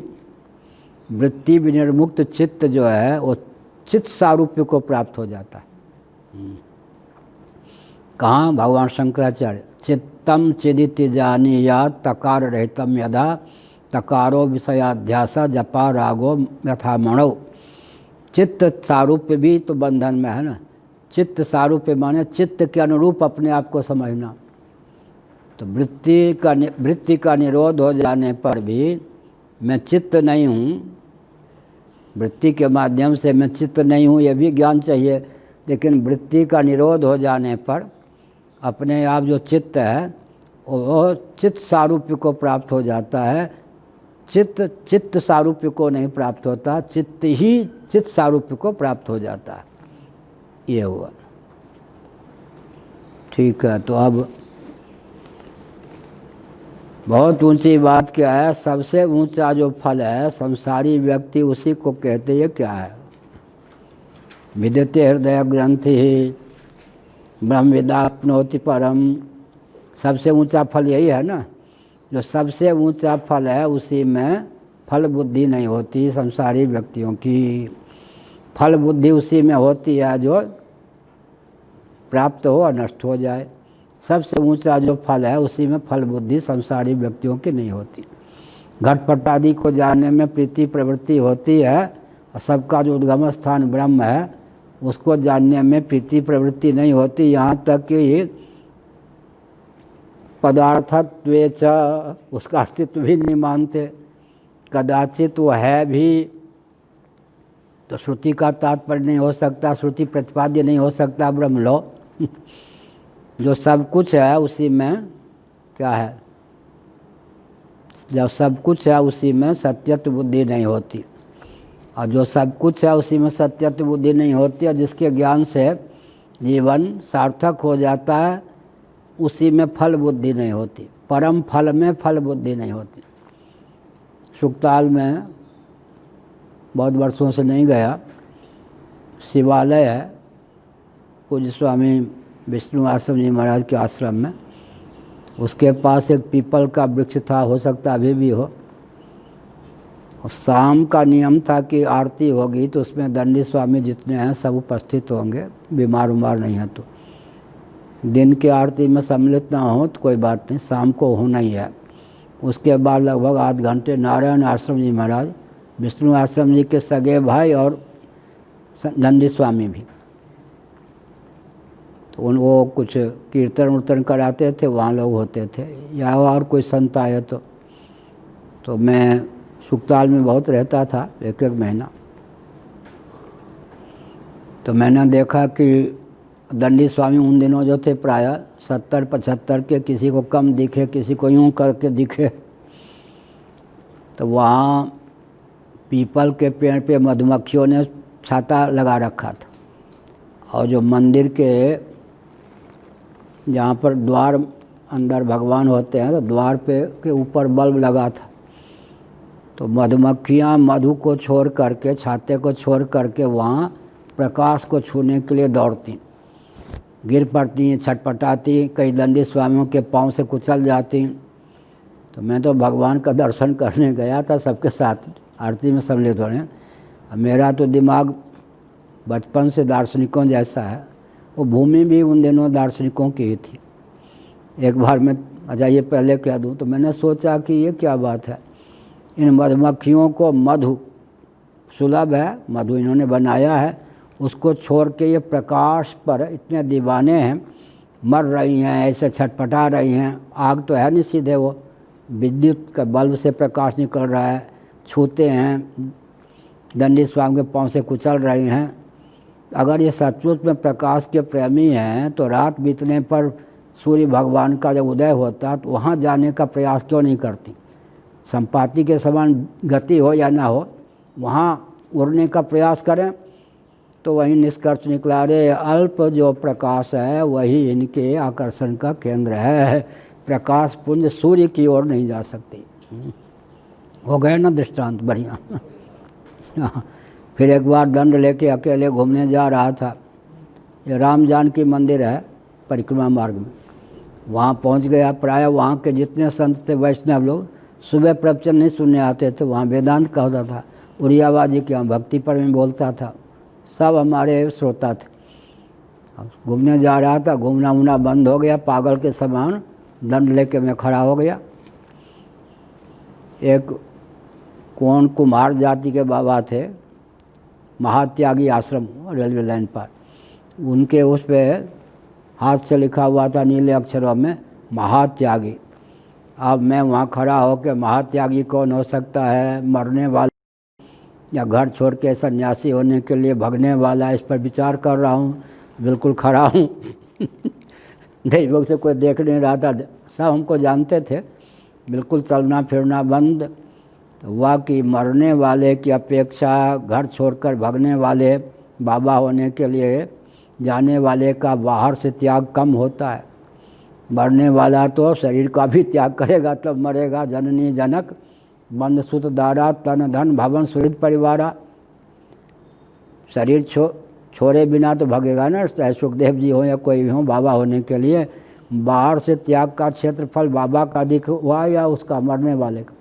वृत्ति विनिर्मुक्त चित्त जो है वो चित्त सारूप्य को प्राप्त हो जाता है। कहाँ, भगवान शंकराचार्य, चित्तम चिदिति जानीयात् तकार रहितम यदा तकारो विषयाध्यास जपा रागो यथा मणौ। चित्त सारूप्य भी तो बंधन में है ना। चित्त सारूप्य माने चित्त के अनुरूप अपने आप को समझना। तो वृत्ति का निरोध हो जाने पर भी मैं चित्त नहीं हूँ, वृत्ति के माध्यम से मैं चित्त नहीं हूँ, ये भी ज्ञान चाहिए। लेकिन वृत्ति का निरोध हो जाने पर अपने आप जो चित्त है वो चित्त सारूप्य को प्राप्त हो जाता है। चित्त सारूप्य को नहीं प्राप्त होता, चित्त ही चित्त सारूप्य को प्राप्त हो जाता है। ये हुआ। ठीक है, तो अब बहुत ऊंची बात क्या है, सबसे ऊंचा जो फल है संसारी व्यक्ति उसी को कहते हैं क्या है, विद्यते हृदय ग्रंथि ब्रह्मविदाप्नोति परम। सबसे ऊंचा फल यही है ना। जो सबसे ऊंचा फल है उसी में फल बुद्धि नहीं होती संसारी व्यक्तियों की। फल बुद्धि उसी में होती है जो प्राप्त हो और नष्ट हो जाए। सबसे ऊंचा जो फल है उसी में फल बुद्धि संसारी व्यक्तियों की नहीं होती। घटपट आदि को जानने में प्रीति प्रवृत्ति होती है और सबका जो उद्गम स्थान ब्रह्म है उसको जानने में प्रीति प्रवृत्ति नहीं होती। यहाँ तक कि पदार्थत्वे च उसका अस्तित्व भी नहीं मानते। कदाचित वो है भी तो श्रुति का तात्पर्य नहीं हो सकता, श्रुति प्रतिपाद्य नहीं हो सकता ब्रह्म लो। जो सब कुछ है उसी में क्या है, जब सब कुछ है उसी में सत्यत्व बुद्धि नहीं होती। और जो सब कुछ है उसी में सत्यत्व बुद्धि नहीं होती और जिसके ज्ञान से जीवन सार्थक हो जाता है उसी में फल बुद्धि नहीं होती। परम फल में फल बुद्धि नहीं होती। सुखताल में बहुत वर्षों से नहीं गया, शिवालय है पूज्य स्वामी विष्णु आश्रम जी महाराज के आश्रम में। उसके पास एक पीपल का वृक्ष था, हो सकता अभी भी हो। और शाम का नियम था कि आरती होगी तो उसमें दंडी स्वामी जितने हैं सब उपस्थित होंगे, बीमार उमार नहीं है तो। दिन की आरती में सम्मिलित ना हो तो कोई बात नहीं, शाम को होना ही है। उसके बाद लगभग आध घंटे नारायण आश्रम जी महाराज, विष्णु आश्रम जी के सगे भाई और दंडी स्वामी भी, तो वो कुछ कीर्तन उर्तन कराते थे, वहाँ लोग होते थे या और कोई संत आए तो मैं सुखताल में बहुत रहता था एक महीना। तो मैंने देखा कि दंडी स्वामी उन दिनों जो थे प्राय 70-75 के, किसी को कम दिखे किसी को यूं करके दिखे। तो वहाँ पीपल के पेड़ पे मधुमक्खियों ने छाता लगा रखा था और जो मंदिर के जहाँ पर द्वार अंदर भगवान होते हैं तो द्वार पे के ऊपर बल्ब लगा था। तो मधुमक्खियाँ मधु को छोड़ करके, छाते को छोड़ करके वहाँ प्रकाश को छूने के लिए दौड़ती, गिर पड़ती, छटपटाती, कई दंडी स्वामियों के पांव से कुचल जाती। तो मैं तो भगवान का दर्शन करने गया था सबके साथ, आरती में सम्मिलित होने। मेरा तो दिमाग बचपन से दार्शनिकों जैसा है। वो भूमि भी उन दिनों दार्शनिकों की ही थी। एक बार मैं अच्छा ये पहले कह दूं, तो मैंने सोचा कि ये क्या बात है, इन मधुमक्खियों को मधु सुलभ है, मधु इन्होंने बनाया है, उसको छोड़ के ये प्रकाश पर इतने दीवाने हैं, मर रही हैं, ऐसे छटपटा रही हैं। आग तो है नहीं सीधे, वो विद्युत का बल्ब से प्रकाश निकल रहा है, छूते हैं, दंडी स्वामी के पाँव से कुचल रही हैं। अगर ये सचमुच में प्रकाश के प्रेमी हैं तो रात बीतने पर सूर्य भगवान का जब उदय होता तो वहाँ जाने का प्रयास क्यों नहीं करती। संपाति के समान गति हो या ना हो, वहाँ उड़ने का प्रयास करें तो वही निष्कर्ष निकला, रे अल्प जो प्रकाश है वही इनके आकर्षण का केंद्र है। प्रकाश पुंज सूर्य की ओर नहीं जा सकती। हो गए ना दृष्टांत, बढ़िया। फिर एक बार दंड लेके अकेले घूमने जा रहा था। ये राम जानकी मंदिर है परिक्रमा मार्ग में, वहाँ पहुँच गया। प्रायः वहाँ के जितने संत थे वैष्णव लोग सुबह प्रवचन नहीं सुनने आते थे, वहाँ वेदांत का होता था, उड़ियाबाजी के यहाँ भक्ति पर में बोलता था, सब हमारे श्रोता थे। घूमने जा रहा था, घूमना उमना बंद हो गया, पागल के समान दंड लेके मैं खड़ा हो गया। एक कौन कुम्हार जाति के बाबा थे, महात्यागी आश्रम रेलवे लाइन पर, उनके उस पे हाथ से लिखा हुआ था नीले अक्षरों में महात्यागी। अब मैं वहाँ खड़ा होकर महात्यागी कौन हो सकता है, मरने वाला या घर छोड़ के सन्यासी होने के लिए भगने वाला, इस पर विचार कर रहा हूँ। बिल्कुल खड़ा हूँ। देश लोग से कोई देख नहीं रहा था, सब हमको जानते थे। बिल्कुल चलना फिरना बंद। तो वह कि मरने वाले की अपेक्षा घर छोड़कर भगने वाले, बाबा होने के लिए जाने वाले का बाहर से त्याग कम होता है। मरने वाला तो शरीर का भी त्याग करेगा तब मरेगा। जननी जनक बंद सुत दारा तन धन भवन सुहृद परिवारा। शरीर छोड़े बिना तो भगेगा ना, चाहे सुखदेव जी हो या कोई भी हो बाबा होने के लिए। बाहर से त्याग का क्षेत्रफल बाबा का अधिक हुआ या उसका, मरने वाले का।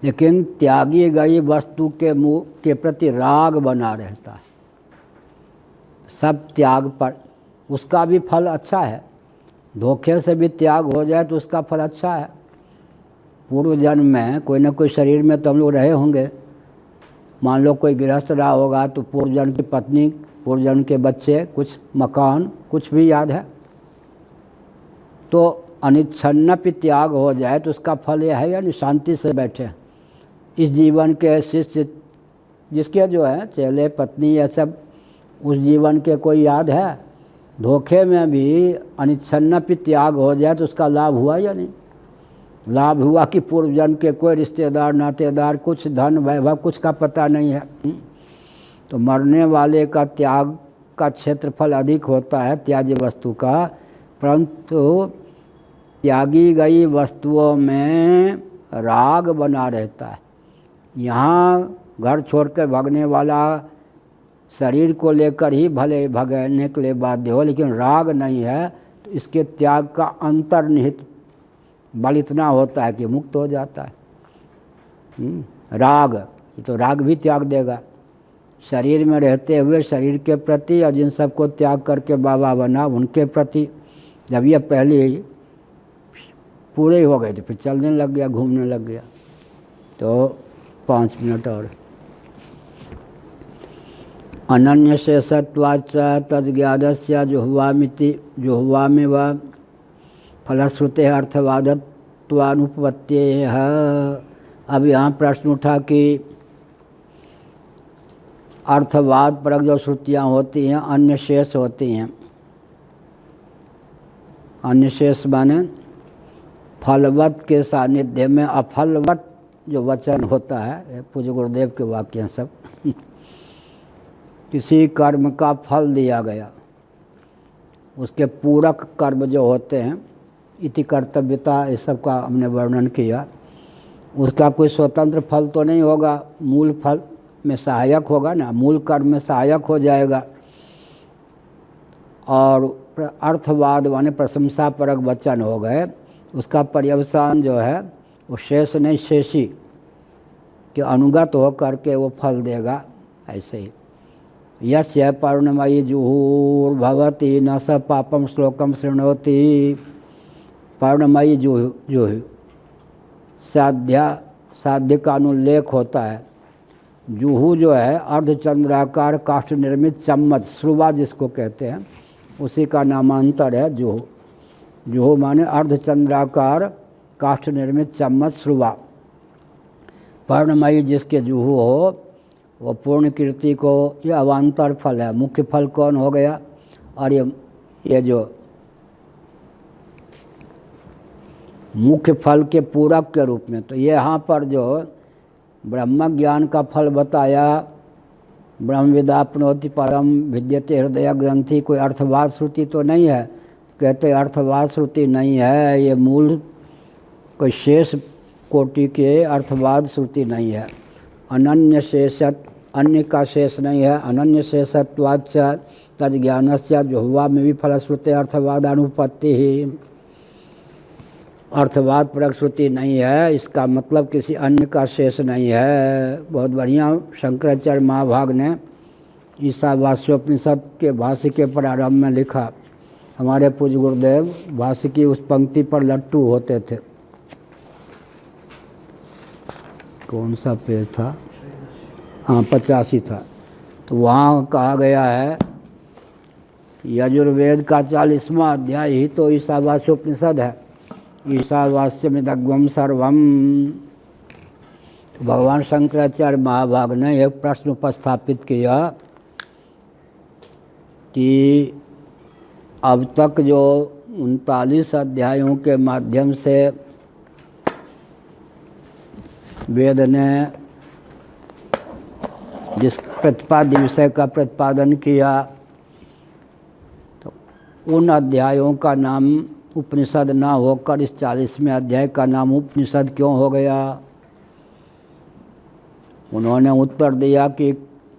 लेकिन त्यागी गई वस्तु के मुँह के प्रति राग बना रहता है। सब त्याग पर उसका भी फल अच्छा है। धोखे से भी त्याग हो जाए तो उसका फल अच्छा है। पूर्व जन्म में कोई ना कोई शरीर में तो हम लोग रहे होंगे। मान लो कोई गृहस्थ रहा होगा तो पूर्व जन्म की पत्नी, पूर्व जन्म के बच्चे, कुछ मकान, कुछ भी याद है। तो अनिच्छन्नपि त्याग हो जाए तो उसका फल यह है यानी शांति से बैठे। इस जीवन के शिष्य जिसके जो है चेले पत्नी ये सब, उस जीवन के कोई याद है? धोखे में भी अनिच्छन्नपि त्याग हो जाए तो उसका लाभ हुआ या नहीं? लाभ हुआ कि पूर्व जन्म के कोई रिश्तेदार नातेदार, कुछ धन वैभव, कुछ का पता नहीं है। तो मरने वाले का त्याग का क्षेत्रफल अधिक होता है त्याज्य वस्तु का, परंतु त्यागी गई वस्तुओं में राग बना रहता है। यहाँ घर छोड़कर भागने वाला शरीर को लेकर ही भले भगने के लिए बाध्य हो, लेकिन राग नहीं है तो इसके त्याग का अंतर्निहित बल इतना होता है कि मुक्त हो जाता है। राग, ये तो राग भी त्याग देगा। शरीर में रहते हुए शरीर के प्रति और जिन सबको त्याग करके बाबा बना उनके प्रति, जब ये पहले ही पूरे हो गए तो फिर चलने लग गया, घूमने लग गया। तो 5 मिनट और। अनन्य शेषत्वाच्च तज्ज्ञानस्य जुह्वामिति जुह्वामिव फलश्रुते अर्थवादत्वानुपपत्तेः। अब यहाँ प्रश्न उठा कि अर्थवाद परक जो श्रुतियाँ होती हैं अन्य शेष होती हैं। अन्य शेष माने फलवत के सानिध्य में अफलवत जो वचन होता है, पूज्य गुरुदेव के वाक्य हैं सब। किसी कर्म का फल दिया गया, उसके पूरक कर्म जो होते हैं, इति कर्तव्यता, इस सब का हमने वर्णन किया। उसका कोई स्वतंत्र फल तो नहीं होगा, मूल फल में सहायक होगा ना, मूल कर्म में सहायक हो जाएगा। और अर्थवाद माने प्रशंसा परक वचन हो गए, उसका पर्यवसान जो है वो शेष नहीं शेषी के अनुगत हो करके वो फल देगा। ऐसे ही यस्य पौर्णमयी जुहुर्भवति न स पापम श्लोकम शृणोति। पौर्णमयी जुहु साध्य का अनुल्लेख होता है। जुहू जो है अर्धचंद्राकार काष्ठ निर्मित चम्मच, श्रुवा जिसको कहते हैं, उसी का नामांतर है जुहू। जुहू माने अर्धचंद्राकार काष्ठ निर्मित चम्मच, श्रुवा। पर्णमयी जिसके जुहू हो वो पूर्ण कीर्ति को, ये अवान्तर फल है। मुख्य फल कौन हो गया? और ये जो मुख्य फल के पूरक के रूप में। तो यहाँ पर जो ब्रह्म ज्ञान का फल बताया, ब्रह्म विदाप्नोति परम विद्यते हृदय ग्रंथि, कोई अर्थवाद श्रुति तो नहीं है। कहते अर्थवाद श्रुति नहीं है, ये मूल कोई शेष कोटि के अर्थवाद श्रुति नहीं है। अनन्य शेषत, अन्य का शेष नहीं है। अनन्य शेषत्वाच्च तद ज्ञानस्य जुह्वा में भी फलश्रुते अर्थवाद अनुपत्ति ही, अर्थवाद परक श्रुति नहीं है, इसका मतलब किसी अन्य का शेष नहीं है। बहुत बढ़िया शंकराचार्य महाभाग ने ईशावास्योपनिषद के भाष्य के प्रारंभ में लिखा। हमारे पूज्य गुरुदेव भाष्य की उस पंक्ति पर लट्टू होते थे। कौन सा पेज था? हाँ 85 था। तो वहाँ कहा गया है यजुर्वेद का 40वां अध्याय ही तो ईशावास्योपनिषद है। ईशावास्यमिदग्वम सर्वम। भगवान शंकराचार्य महाभाग ने एक प्रश्न उपस्थापित किया कि अब तक जो 39 अध्यायों के माध्यम से वेद ने जिस प्रतिपाद्य विषय का प्रतिपादन किया, तो उन अध्यायों का नाम उपनिषद ना होकर इस 40वें अध्याय का नाम उपनिषद क्यों हो गया? उन्होंने उत्तर दिया कि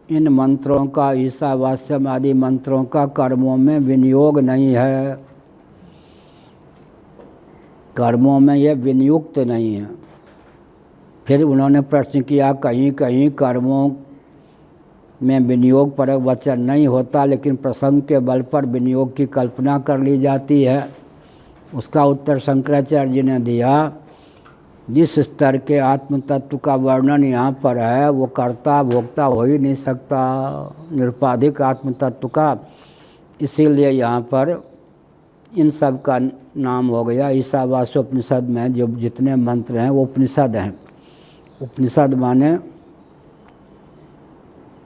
इन मंत्रों का, ईशावास्यम आदि मंत्रों का कर्मों में विनियोग नहीं है, कर्मों में ये विनियुक्त नहीं है। फिर उन्होंने प्रश्न किया कहीं कहीं कर्मों में विनियोग परक वचन नहीं होता, लेकिन प्रसंग के बल पर विनियोग की कल्पना कर ली जाती है। उसका उत्तर शंकराचार्य जी ने दिया, जिस स्तर के आत्म तत्व का वर्णन यहाँ पर है वो कर्ता भोक्ता हो ही नहीं सकता, निरुपाधिक आत्म तत्व का। इसीलिए यहाँ पर इन सब का नाम हो गया ईशावास्योपनिषद में जो जितने मंत्र हैं वो उपनिषद हैं। उपनिषद माने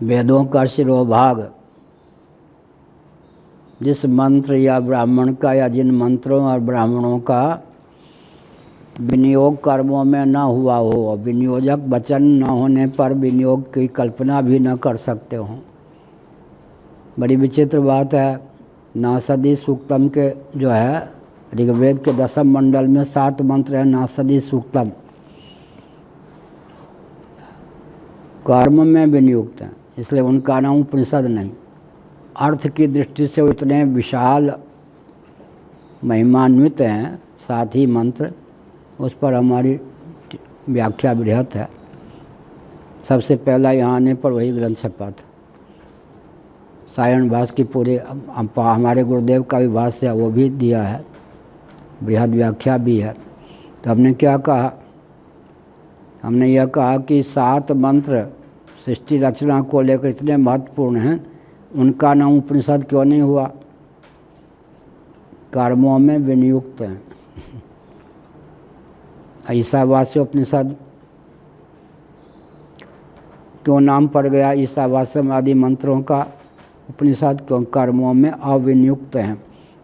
वेदों का शिरोभाग। जिस मंत्र या ब्राह्मण का या जिन मंत्रों और ब्राह्मणों का विनियोग कर्मों में न हुआ हो, विनियोजक वचन न होने पर विनियोग की कल्पना भी न कर सकते हो। बड़ी विचित्र बात है। नासदी सूक्तम के जो है ऋग्वेद के 10वें मंडल में 7 मंत्र हैं नासदी सूक्तम, कर्म में विनियुक्त हैं, इसलिए उनका नाम उपनिषद नहीं। अर्थ की दृष्टि से उतने विशाल महिमान्वित हैं 7 ही मंत्र, उस पर हमारी व्याख्या बृहत है। सबसे पहला यहाँ आने पर वही ग्रंथ छपा था। सायण भाष की पूरे हमारे गुरुदेव का भी भाष्य है, वो भी दिया है, बृहद व्याख्या भी है। तो हमने क्या कहा? हमने यह कहा कि 7 मंत्र सृष्टि रचना को लेकर इतने महत्वपूर्ण हैं, उनका नाम उपनिषद क्यों नहीं हुआ? कर्मों में विनियुक्त हैं। ईशावास्योपनिषद क्यों नाम पड़ गया ईशावास्यम आदि मंत्रों का उपनिषद? क्यों? कर्मों में अविनियुक्त हैं।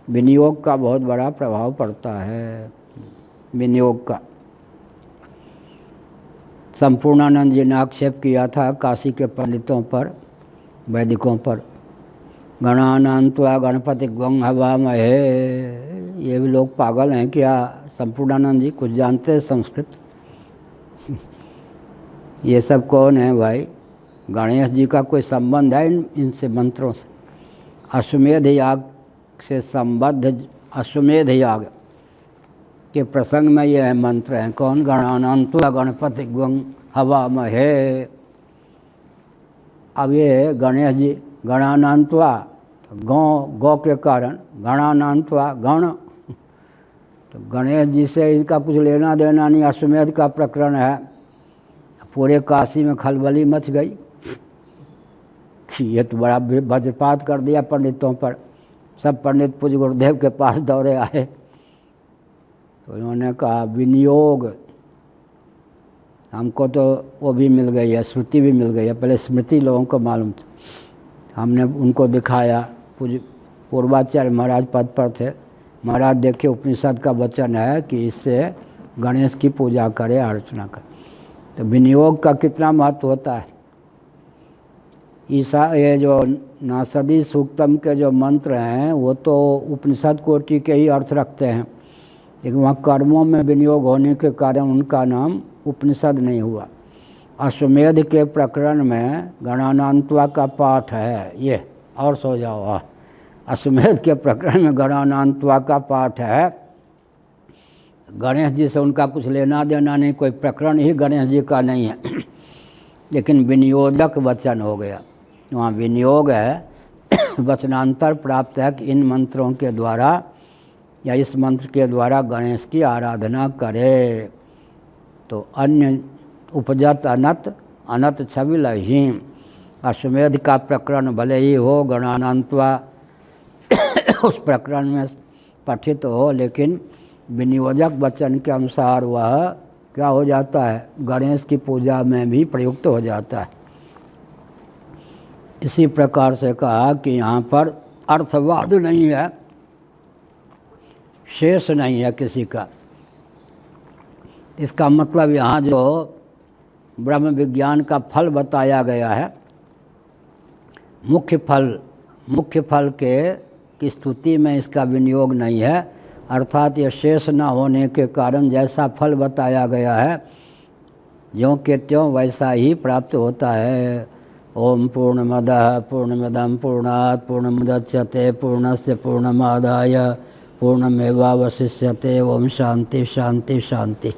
विनियोग का बहुत बड़ा प्रभाव पड़ता है, विनियोग का। संपूर्णानंद जी ने आक्षेप किया था काशी के पंडितों पर, वैदिकों पर, गणानान्त्वा गणपति ग्वं हवामहे। ये भी लोग पागल हैं क्या? संपूर्णानंद जी कुछ जानते हैं संस्कृत? ये सब कौन है भाई? गणेश जी का कोई संबंध है इनसे मंत्रों से? अश्वमेध याग से संबद्ध अश्वमेध याग के प्रसंग में ये मंत्र हैं। कौन? गणानान्त्वा गणपति ग्वं हवामहे। अब ये गणेश जी गणानान्त्वा, गौ के कारण गणानान्त्वा गण, तो गणेश जी से इनका कुछ लेना देना नहीं। अश्वमेध का प्रकरण है, पूरे काशी में खलबली मच गई। ये तो बड़ा वज्रपात कर दिया पंडितों पर। सब पंडित पूज्य गुरुदेव के पास दौड़े आए, तो उन्होंने कहा विनियोग, हमको तो वो भी मिल गई है, श्रुति भी मिल गई है, पहले स्मृति लोगों को मालूम था। हमने उनको दिखाया। पूज्य पूर्वाचार्य महाराज पद पर थे। महाराज देखिए उपनिषद का वचन है कि इससे गणेश की पूजा करे, अर्चना करे। तो विनियोग का कितना महत्व होता है। ये जो नासदी सूक्तम के जो मंत्र हैं वो तो उपनिषद कोटि के ही अर्थ रखते हैं, लेकिन वहाँ कर्मों में विनियोग होने के कारण उनका नाम उपनिषद नहीं हुआ। अश्वमेध के प्रकरण में गणानान्त्वा का पाठ है, ये और सो जाओ। अश्वमेध के प्रकरण में गणानान्त्वा का पाठ है। गणेश जी से उनका कुछ लेना देना नहीं, कोई प्रकरण ही गणेश जी का नहीं है, लेकिन विनियोदक वचन हो गया। वहाँ विनियोग है, वचनांतर प्राप्त है कि इन मंत्रों के द्वारा या इस मंत्र के द्वारा गणेश की आराधना करे। तो अन्य उपजत अनत, अनत छविल हीम। अश्वमेध का प्रकरण भले ही हो गणानान्त्वा उस प्रकरण में पठित हो, लेकिन विनियोजक वचन के अनुसार वह क्या हो जाता है, गणेश की पूजा में भी प्रयुक्त हो जाता है। इसी प्रकार से कहा कि यहाँ पर अर्थवाद नहीं है, शेष नहीं है किसी का। इसका मतलब यहाँ जो ब्रह्म विज्ञान का फल बताया गया है, मुख्य फल की स्तुति में इसका विनियोग नहीं है, अर्थात ये शेष न होने के कारण जैसा फल बताया गया है ज्यों के त्यों वैसा ही प्राप्त होता है। ओम पूर्णमदः पूर्णमिदं पूर्णात् पूर्णमुदच्यते पूर्णस्य पूर्णमादाय पूर्णमेवावशिष्यते। ओम शांति शांति शांति।